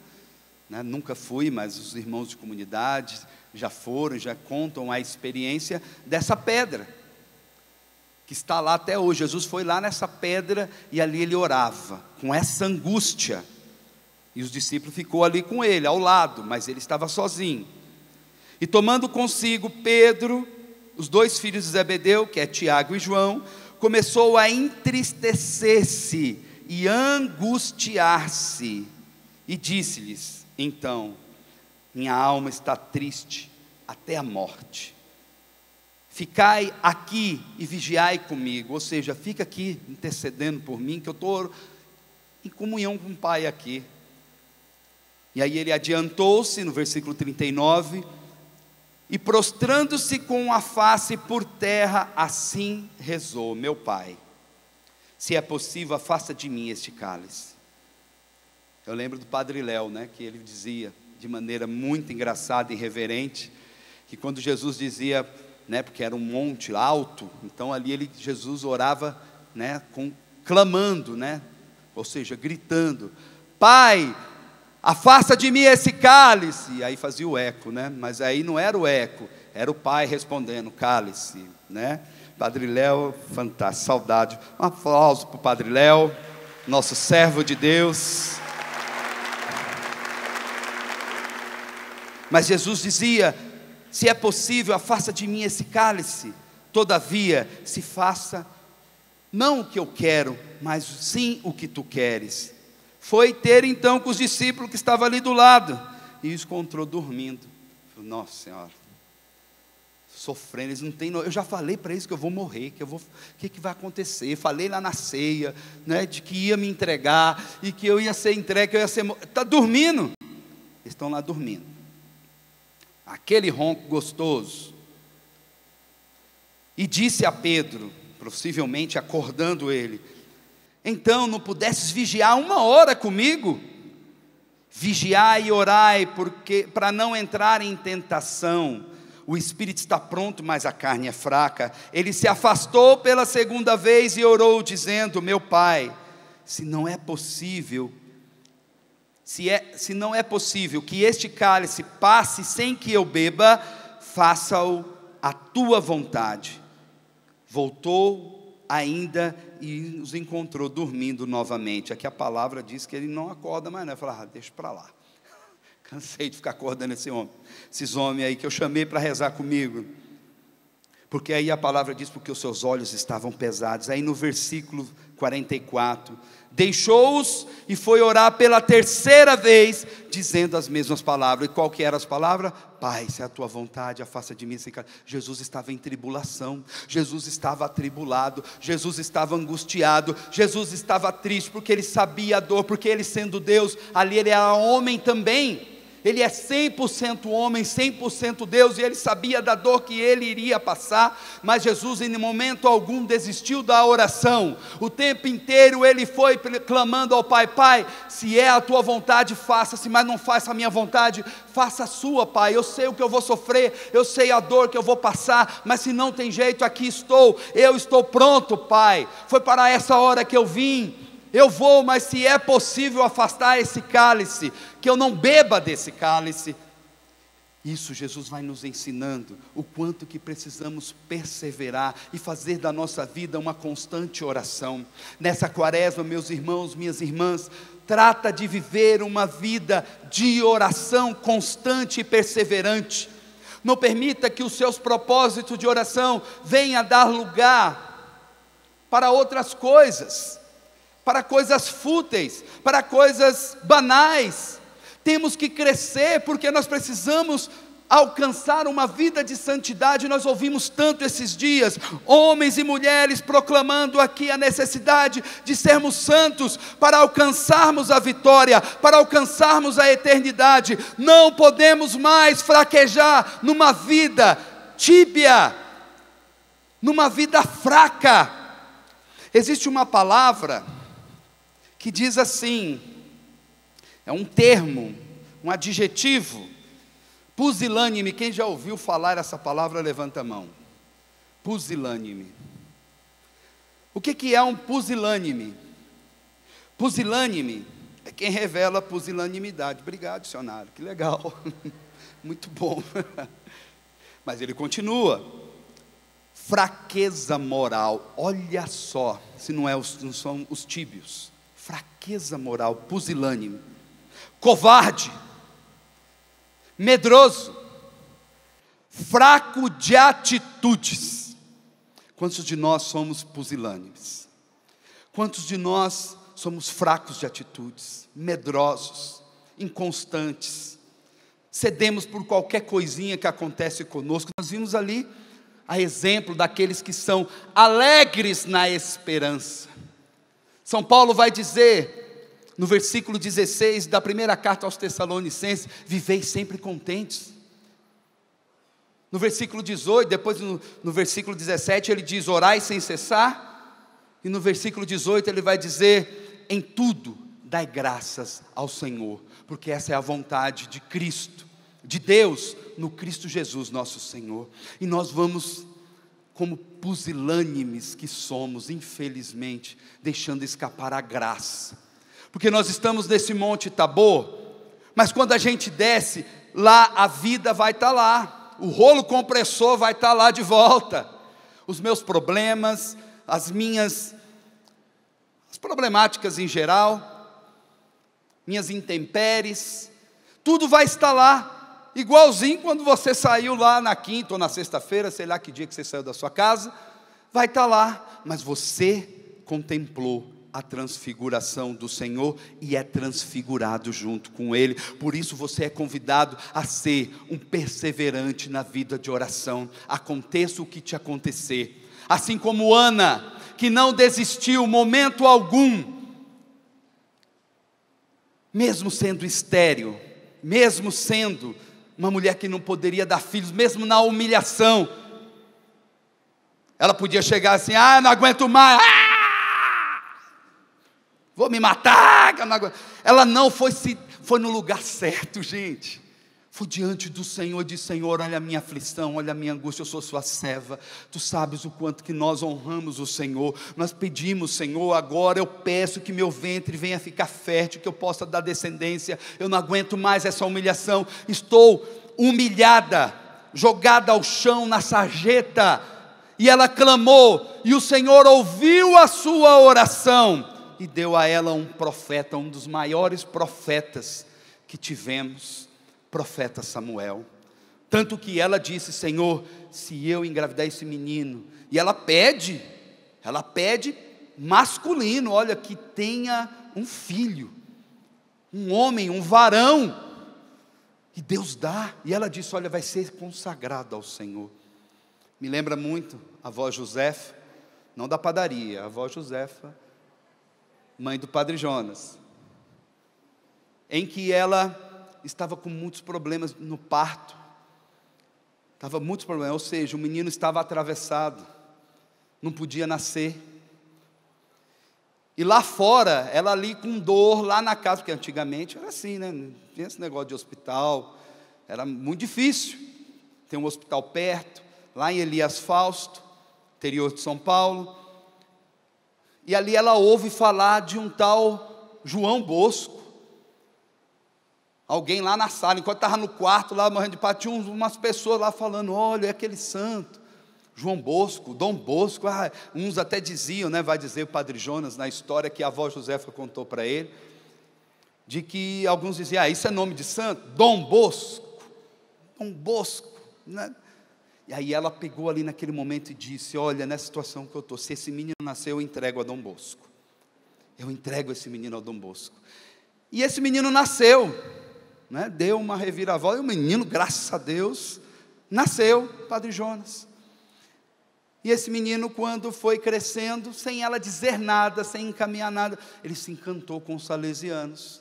[SPEAKER 1] né? Nunca fui, mas os irmãos de comunidade já foram, já contam a experiência dessa pedra, que está lá até hoje. Jesus foi lá nessa pedra, e ali ele orava, com essa angústia, e os discípulos ficou ali com ele, ao lado, mas ele estava sozinho. E tomando consigo Pedro, os dois filhos de Zebedeu, que é Tiago e João, começou a entristecer-se e angustiar-se, e disse-lhes: então, minha alma está triste até a morte, ficai aqui e vigiai comigo. Ou seja, fica aqui intercedendo por mim, que eu estou em comunhão com o Pai aqui. E aí ele adiantou-se no versículo 39, e prostrando-se com a face por terra, assim rezou: meu Pai, se é possível, afasta de mim este cálice. Eu lembro do Padre Léo, né, que ele dizia, de maneira muito engraçada e reverente, que quando Jesus dizia, né, porque era um monte alto, então ali Jesus orava, né, clamando, né, ou seja, gritando: Pai, afasta de mim esse cálice. E aí fazia o eco, né? Mas aí não era o eco, era o Pai respondendo: cálice, né? Padre Léo, fantástico, saudade. Um aplauso para o Padre Léo, nosso servo de Deus. Mas Jesus dizia: se é possível, afasta de mim esse cálice, todavia se faça não o que eu quero, mas sim o que tu queres. Foi ter então com os discípulos que estavam ali do lado, e os encontrou dormindo. Nossa Senhora, sofrendo, eles não têm. Eu já falei para eles que eu vou morrer, o que vai acontecer. Falei lá na ceia, né, de que ia me entregar, e que eu ia ser entregue, que eu ia ser. Está dormindo? Eles estão lá dormindo. Aquele ronco gostoso. E disse a Pedro, possivelmente acordando ele: então não pudesses vigiar 1 hora comigo? Vigiai e orai, porque para não entrar em tentação. O espírito está pronto, mas a carne é fraca. Ele se afastou pela segunda vez e orou, dizendo: meu Pai, se não é possível se não é possível que este cálice passe sem que eu beba, faça-o a tua vontade. Voltou ainda e os encontrou dormindo novamente. Aqui a palavra diz que ele não acorda mais, né? Fala, deixa para lá. Cansei de ficar acordando esses homens aí que eu chamei para rezar comigo. Porque aí a palavra diz, porque os seus olhos estavam pesados. Aí no versículo 44, deixou-os e foi orar pela terceira vez, dizendo as mesmas palavras. E qual que eram as palavras? Pai, se é a tua vontade, afasta de mim esse cálice. Jesus estava em tribulação, Jesus estava atribulado, Jesus estava angustiado, Jesus estava triste, porque ele sabia a dor, porque ele sendo Deus, ali ele era homem também. Ele é 100% homem, 100% Deus, e ele sabia da dor que ele iria passar, mas Jesus em momento algum desistiu da oração. O tempo inteiro ele foi clamando ao Pai: Pai, se é a tua vontade, faça-se, mas não faça a minha vontade, faça a sua, Pai. Eu sei o que eu vou sofrer, eu sei a dor que eu vou passar, mas se não tem jeito, aqui estou, eu estou pronto, Pai. Foi para essa hora que eu vim. Eu vou, mas se é possível afastar esse cálice, que eu não beba desse cálice. Isso Jesus vai nos ensinando, o quanto que precisamos perseverar e fazer da nossa vida uma constante oração. Nessa quaresma, meus irmãos, minhas irmãs, trata de viver uma vida de oração constante e perseverante. Não permita que os seus propósitos de oração venham a dar lugar para outras coisas, para coisas fúteis, para coisas banais. Temos que crescer, porque nós precisamos alcançar uma vida de santidade. Nós ouvimos tanto esses dias, homens e mulheres proclamando aqui a necessidade de sermos santos, para alcançarmos a vitória, para alcançarmos a eternidade. Não podemos mais fraquejar numa vida tíbia, numa vida fraca. Existe uma palavra que diz assim, é um termo, um adjetivo, pusilânime. Quem já ouviu falar essa palavra, levanta a mão. Pusilânime. O que é um pusilânime? Pusilânime é quem revela pusilanimidade. Obrigado, dicionário, que legal, muito bom. Mas ele continua, fraqueza moral. Olha só, se não são os tíbios. Fraqueza moral, pusilânime, covarde, medroso, fraco de atitudes. Quantos de nós somos pusilânimes? Quantos de nós somos fracos de atitudes, medrosos, inconstantes, cedemos por qualquer coisinha que acontece conosco? Nós vimos ali a exemplo daqueles que são alegres na esperança. São Paulo vai dizer, no versículo 16 da primeira carta aos Tessalonicenses, vivei sempre contentes. No versículo 18, depois no versículo 17, ele diz, orai sem cessar. E no versículo 18 ele vai dizer, em tudo dai graças ao Senhor, porque essa é a vontade de Cristo, de Deus, no Cristo Jesus nosso Senhor. E nós vamos, como pusilânimes que somos, infelizmente, deixando escapar a graça, porque nós estamos nesse monte Tabor, mas quando a gente desce, lá a vida vai estar lá, o rolo compressor vai estar lá de volta, os meus problemas, as problemáticas em geral, minhas intempéries, tudo vai estar lá, igualzinho quando você saiu lá na quinta ou na sexta-feira, sei lá que dia que você saiu da sua casa, vai estar lá, mas você contemplou a transfiguração do Senhor e é transfigurado junto com Ele. Por isso você é convidado a ser um perseverante na vida de oração, aconteça o que te acontecer, assim como Ana, que não desistiu momento algum, mesmo sendo estéril, mesmo sendo uma mulher que não poderia dar filhos, mesmo na humilhação, ela podia chegar assim, não aguento mais, vou me matar, ela não foi no lugar certo, gente, foi diante do Senhor, disse: Senhor, olha a minha aflição, olha a minha angústia, eu sou sua serva, tu sabes o quanto que nós honramos o Senhor, nós pedimos, Senhor, agora eu peço que meu ventre venha ficar fértil, que eu possa dar descendência, eu não aguento mais essa humilhação, estou humilhada, jogada ao chão na sarjeta. E ela clamou, e o Senhor ouviu a sua oração, e deu a ela um profeta, um dos maiores profetas que tivemos, profeta Samuel. Tanto que ela disse: Senhor, se eu engravidar esse menino, e ela pede masculino, olha, que tenha um filho, um homem, um varão, e Deus dá, e ela disse: olha, vai ser consagrado ao Senhor. Me lembra muito a avó Josefa, não da padaria, a avó Josefa, mãe do Padre Jonas, em que ela estava com muitos problemas no parto, ou seja, o menino estava atravessado, não podia nascer, e lá fora, ela ali com dor, lá na casa, porque antigamente era assim, né? Não tinha esse negócio de hospital, era muito difícil, tem um hospital perto, lá em Elias Fausto, interior de São Paulo, e ali ela ouve falar de um tal João Bosco, alguém lá na sala, enquanto estava no quarto, lá morrendo de parto, tinha umas pessoas lá falando: olha, é aquele santo, João Bosco, Dom Bosco, uns até diziam, né, vai dizer o Padre Jonas na história que a avó Josefa contou para ele, de que alguns diziam: isso é nome de santo, Dom Bosco, né? E aí ela pegou ali naquele momento e disse: olha, nessa situação que eu estou, se esse menino nascer, eu entrego a Dom Bosco, eu entrego esse menino ao Dom Bosco. E esse menino nasceu, né? Deu uma reviravolta, e o menino, graças a Deus, nasceu, Padre Jonas. E esse menino, quando foi crescendo, sem ela dizer nada, sem encaminhar nada, ele se encantou com os salesianos.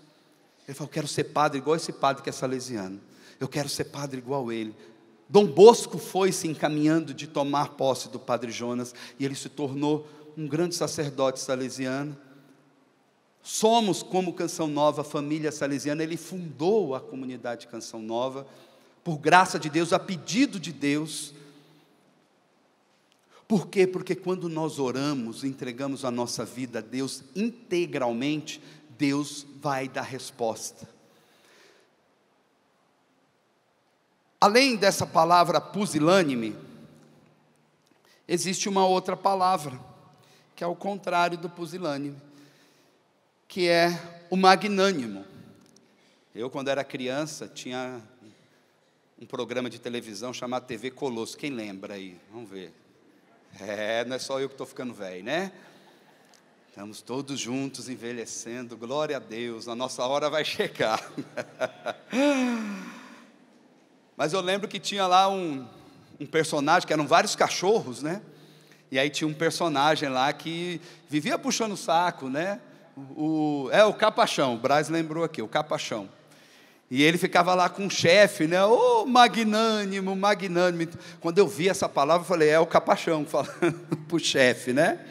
[SPEAKER 1] Ele falou: eu quero ser padre igual esse padre que é salesiano, eu quero ser padre igual ele. Dom Bosco foi se encaminhando de tomar posse do Padre Jonas, e ele se tornou um grande sacerdote salesiano. Somos, como Canção Nova, família salesiana. Ele fundou a comunidade Canção Nova, por graça de Deus, a pedido de Deus. Por quê? Porque quando nós oramos, entregamos a nossa vida a Deus integralmente, Deus vai dar resposta. Além dessa palavra pusilânime, existe uma outra palavra, que é o contrário do pusilânime, que é o magnânimo. Eu, quando era criança, tinha um programa de televisão chamado TV Colosso. Quem lembra aí? Vamos ver. Não é só eu que estou ficando velho, né? Estamos todos juntos envelhecendo, glória a Deus, a nossa hora vai chegar. Mas eu lembro que tinha lá um personagem, que eram vários cachorros, né? E aí tinha um personagem lá que vivia puxando o saco, né? O Capachão, o Braz lembrou aqui, o Capachão. E ele ficava lá com o chefe, né? Magnânimo, magnânimo. Quando eu vi essa palavra, eu falei: é o Capachão falando para o chefe, né?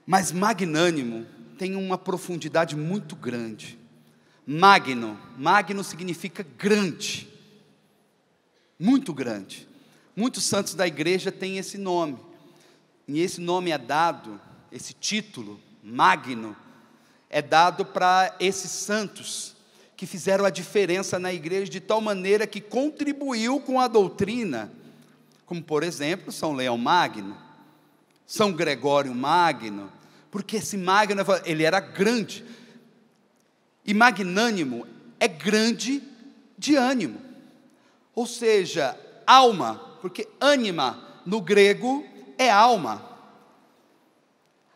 [SPEAKER 1] Mas magnânimo tem uma profundidade muito grande. Magno significa grande, muito grande. Muitos santos da igreja têm esse nome, e esse nome é dado, esse título, magno, é dado para esses santos que fizeram a diferença na igreja de tal maneira que contribuiu com a doutrina, como por exemplo São Leão Magno, São Gregório Magno, porque esse Magno, ele era grande, e magnânimo é grande de ânimo, ou seja, alma, porque ânima no grego é alma.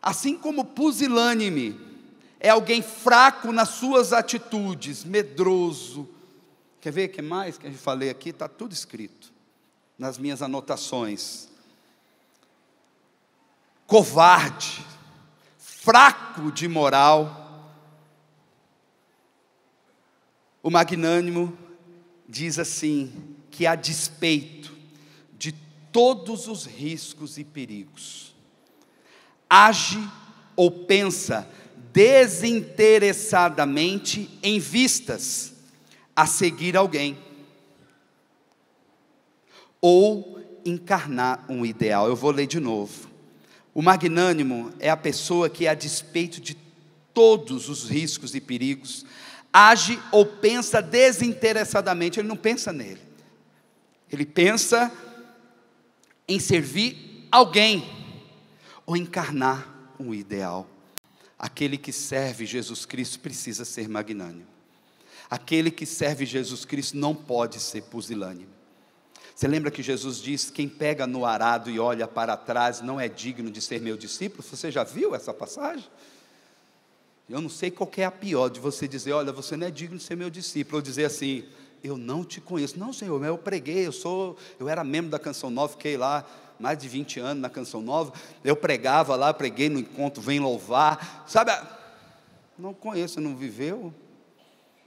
[SPEAKER 1] Assim como pusilânime é alguém fraco nas suas atitudes, medroso. Quer ver o que mais que eu falei aqui? Está tudo escrito nas minhas anotações. Covarde, fraco de moral. O magnânimo diz assim, que a despeito de todos os riscos e perigos, age ou pensa desinteressadamente em vistas a seguir alguém. ou encarnar um ideal. Eu vou ler de novo. O magnânimo é a pessoa que, a despeito de todos os riscos e perigos, age ou pensa desinteressadamente. Ele não pensa nele, ele pensa em servir alguém ou encarnar um ideal. Aquele que serve Jesus Cristo precisa ser magnânimo. Aquele que serve Jesus Cristo não pode ser pusilânime. Você lembra que Jesus diz: quem pega no arado e olha para trás não é digno de ser meu discípulo? Você já viu essa passagem? Eu não sei qual que é a pior, de você dizer: olha, você não é digno de ser meu discípulo, ou dizer assim: eu não te conheço. Não, Senhor, mas eu preguei, eu era membro da Canção Nova, fiquei lá mais de 20 anos na Canção Nova, eu pregava lá, preguei no encontro Vem Louvar, sabe? Não conheço, não viveu,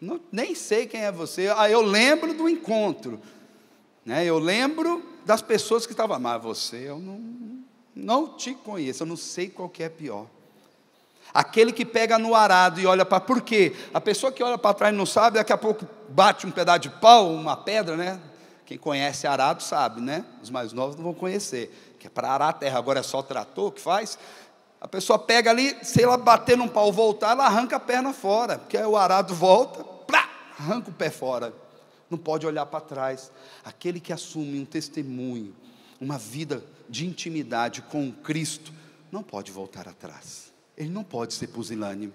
[SPEAKER 1] não, nem sei quem é você. Eu lembro do encontro, né? Eu lembro das pessoas que estavam, mas você, eu não te conheço, eu não sei qual que é pior. Aquele que pega no arado e olha para... Por quê? A pessoa que olha para trás não sabe, daqui a pouco bate um pedaço de pau, uma pedra, né? Quem conhece arado sabe, né? Os mais novos não vão conhecer, que é para arar a terra, agora é só trator que faz. A pessoa pega ali, se ela bater num pau, voltar, ela arranca a perna fora, porque aí o arado volta, plá, arranca o pé fora. Não pode olhar para trás. Aquele que assume um testemunho, uma vida de intimidade com Cristo, não pode voltar atrás. Ele não pode ser pusilânime,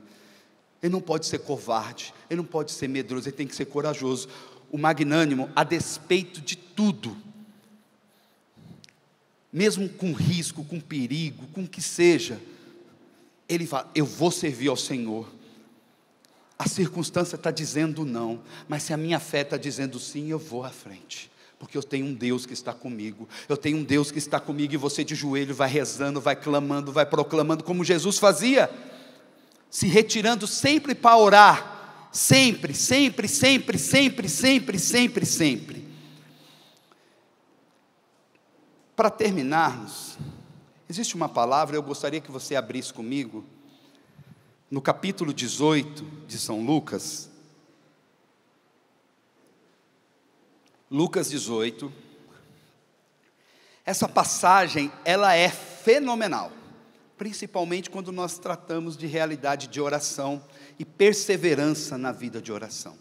[SPEAKER 1] ele não pode ser covarde, ele não pode ser medroso, ele tem que ser corajoso. O magnânimo, a despeito de tudo, mesmo com risco, com perigo, com o que seja, ele fala: eu vou servir ao Senhor. A circunstância está dizendo não, mas se a minha fé está dizendo sim, eu vou à frente, porque eu tenho um Deus que está comigo. Eu tenho um Deus que está comigo. E você de joelho vai rezando, vai clamando, vai proclamando, como Jesus fazia, se retirando sempre para orar, sempre, sempre, sempre, sempre, sempre, sempre, sempre. Para terminarmos, existe uma palavra, eu gostaria que você abrisse comigo, no capítulo 18 de São Lucas. Lucas 18, essa passagem, ela é fenomenal, principalmente quando nós tratamos de realidade de oração e perseverança na vida de oração.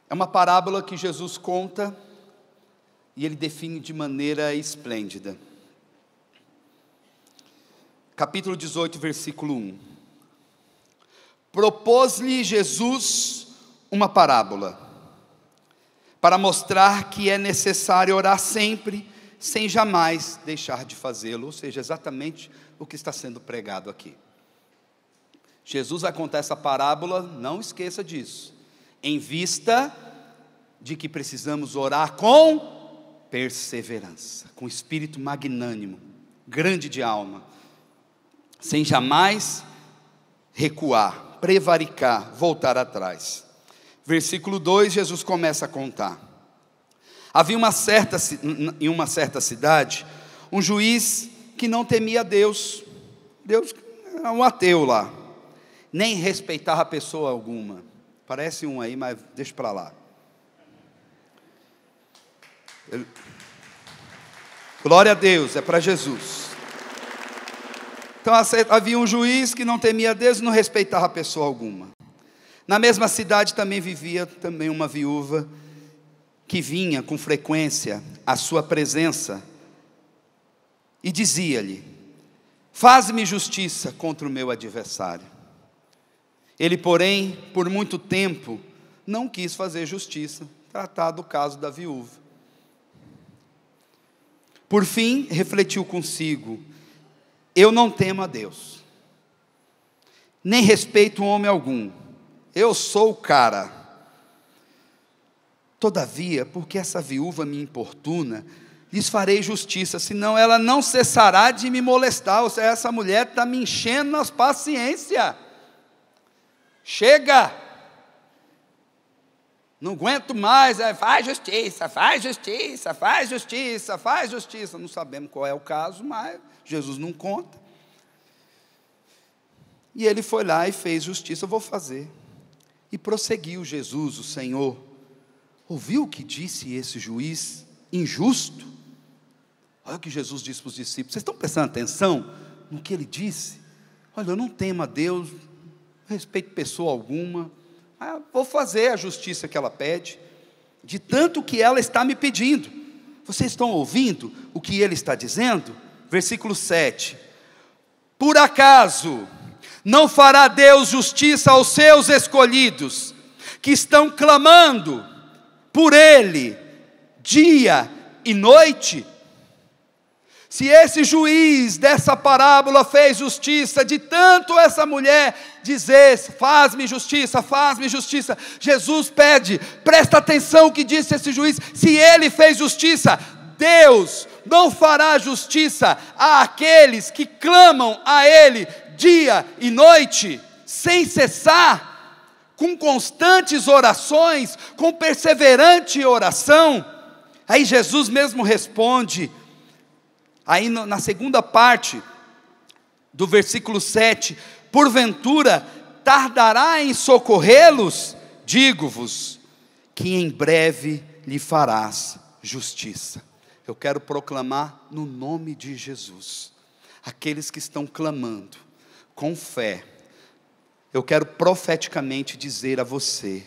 [SPEAKER 1] É uma parábola que Jesus conta e ele define de maneira esplêndida. Capítulo 18, versículo 1. Propôs-lhe Jesus uma parábola, para mostrar que é necessário orar sempre, sem jamais deixar de fazê-lo. Ou seja, exatamente o que está sendo pregado aqui. Jesus vai contar essa parábola, não esqueça disso, em vista de que precisamos orar com perseverança, com espírito magnânimo, grande de alma, sem jamais recuar, prevaricar, voltar atrás. Versículo 2, Jesus começa a contar. Havia em uma certa cidade, um juiz que não temia Deus. Deus é um ateu lá, nem respeitava pessoa alguma. Parece um aí, mas deixa para lá. Glória a Deus, é para Jesus. Então havia um juiz que não temia Deus e não respeitava pessoa alguma. Na mesma cidade também vivia uma viúva que vinha com frequência à sua presença e dizia-lhe: faz-me justiça contra o meu adversário. Ele, porém, por muito tempo não quis fazer justiça, tratar do caso da viúva. Por fim, refletiu consigo: eu não temo a Deus, nem respeito homem algum, eu sou o cara. Todavia, porque essa viúva me importuna, lhes farei justiça, senão ela não cessará de me molestar. Ou seja, essa mulher está me enchendo as paciência. Chega! Não aguento mais, faz justiça, faz justiça, faz justiça, faz justiça. Não sabemos qual é o caso, mas Jesus não conta. E ele foi lá e fez justiça. Eu vou fazer. E prosseguiu Jesus, o Senhor: ouviu o que disse esse juiz injusto? Olha o que Jesus disse para os discípulos. Vocês estão prestando atenção no que ele disse? Olha, eu não temo a Deus, não respeito pessoa alguma, vou fazer a justiça que ela pede, de tanto que ela está me pedindo. Vocês estão ouvindo o que ele está dizendo? Versículo 7. Por acaso não fará Deus justiça aos seus escolhidos, que estão clamando por ele dia e noite? Se esse juiz dessa parábola fez justiça, de tanto essa mulher dizer, faz-me justiça, Jesus pede, presta atenção o que disse esse juiz, se ele fez justiça, Deus não fará justiça àqueles que clamam a ele dia e noite, sem cessar, com constantes orações, com perseverante oração? Aí Jesus mesmo responde, aí na segunda parte do versículo 7, porventura tardará em socorrê-los? Digo-vos que em breve lhe farás justiça. Eu quero proclamar no nome de Jesus, aqueles que estão clamando com fé, eu quero profeticamente dizer a você,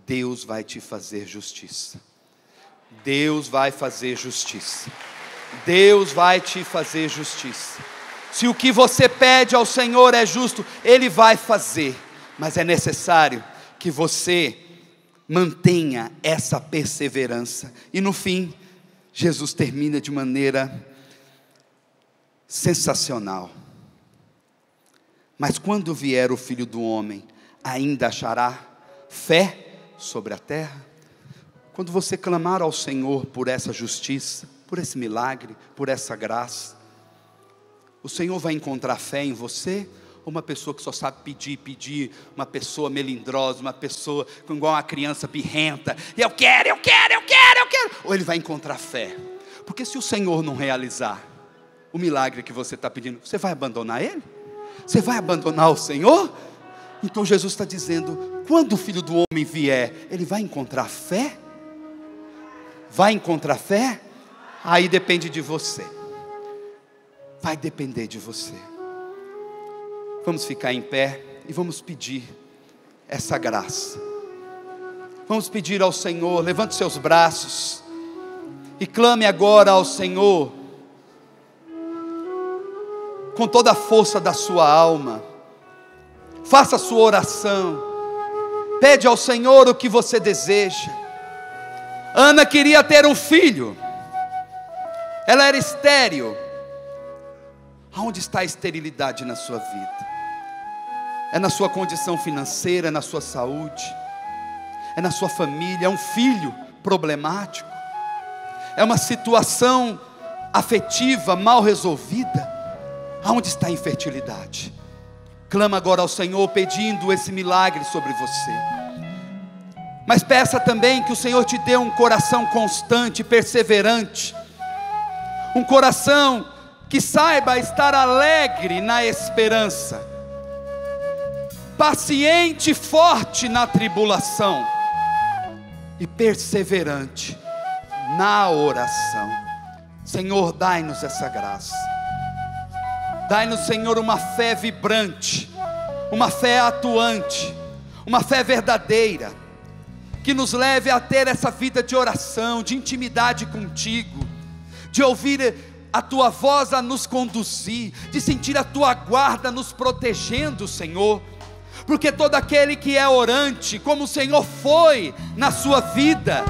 [SPEAKER 1] Deus vai te fazer justiça. Deus vai fazer justiça. Deus vai te fazer justiça. Se o que você pede ao Senhor é justo, Ele vai fazer, mas é necessário que você mantenha essa perseverança. E no fim, Jesus termina de maneira sensacional. Mas quando vier o Filho do Homem, ainda achará fé sobre a terra? Quando você clamar ao Senhor por essa justiça, por esse milagre, por essa graça, o Senhor vai encontrar fé em você? Ou uma pessoa que só sabe pedir, uma pessoa melindrosa, uma pessoa igual uma criança birrenta, eu quero, ou Ele vai encontrar fé? Porque se o Senhor não realizar o milagre que você está pedindo, você vai abandonar Ele? Você vai abandonar o Senhor? Então Jesus está dizendo, quando o Filho do Homem vier, Ele vai encontrar fé? Vai encontrar fé? Aí depende de você. Vai depender de você. Vamos ficar em pé e vamos pedir essa graça. Vamos pedir ao Senhor, levante seus braços e clame agora ao Senhor com toda a força da sua alma. Faça a sua oração. Pede ao Senhor o que você deseja. Ana queria ter um filho. Ela era estéril. Aonde está a esterilidade na sua vida? É na sua condição financeira, é na sua saúde, é na sua família, é um filho problemático, é uma situação afetiva mal resolvida. Aonde está a infertilidade? Clama agora ao Senhor pedindo esse milagre sobre você. Mas peça também que o Senhor te dê um coração constante, perseverante, um coração que saiba estar alegre na esperança, paciente e forte na tribulação, e perseverante na oração. Senhor, dai-nos essa graça. Dai-nos, Senhor, uma fé vibrante, uma fé atuante, uma fé verdadeira, que nos leve a ter essa vida de oração, de intimidade contigo, de ouvir a tua voz a nos conduzir, de sentir a tua guarda nos protegendo, Senhor. Porque todo aquele que é orante, como o Senhor foi na sua vida,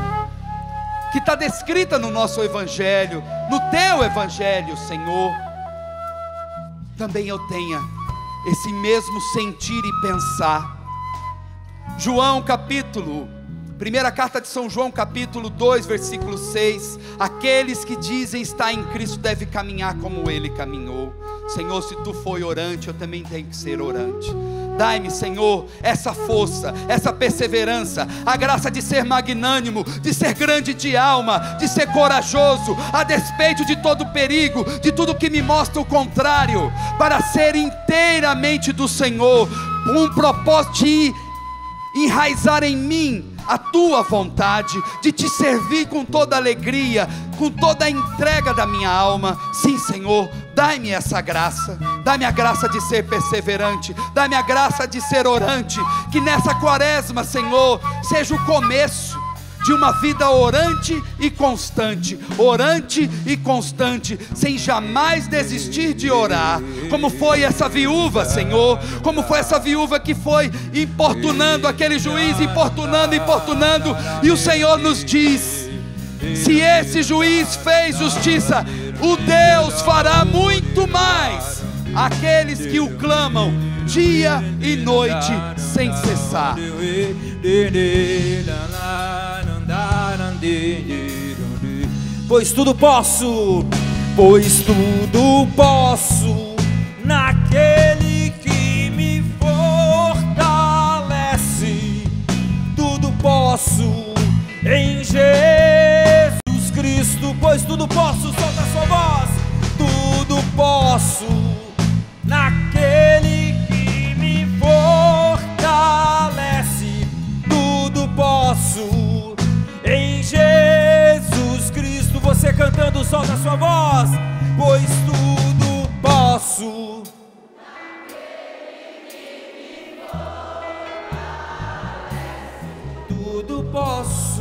[SPEAKER 1] que está descrita no nosso Evangelho, no teu Evangelho, Senhor, também eu tenha esse mesmo sentir e pensar. João capítulo, primeira carta de São João capítulo 2, versículo 6, aqueles que dizem estar em Cristo devem caminhar como Ele caminhou. Senhor, se Tu foi orante, eu também tenho que ser orante. Dai-me, Senhor, essa força, essa perseverança, a graça de ser magnânimo, de ser grande de alma, de ser corajoso, a despeito de todo perigo, de tudo que me mostra o contrário, para ser inteiramente do Senhor, um propósito de enraizar em mim a tua vontade, de te servir com toda alegria, com toda a entrega da minha alma. Sim, Senhor, dai-me essa graça, dai-me a graça de ser perseverante, dai-me a graça de ser orante, que nessa quaresma, Senhor, seja o começo de uma vida orante e constante, sem jamais desistir de orar, como foi essa viúva, Senhor, como foi essa viúva que foi importunando aquele juiz, importunando, e o Senhor nos diz: se esse juiz fez justiça, o Deus fará muito mais aqueles que o clamam dia e noite sem cessar.
[SPEAKER 2] Pois tudo posso naquele que me fortalece. Tudo posso em Jesus Cristo. Pois tudo posso, solta a sua voz. Tudo posso naquele que me fortalece. Tudo posso em Jesus Cristo. Você cantando, solta a sua voz. Pois tudo posso naquele que me fortalece. Tudo posso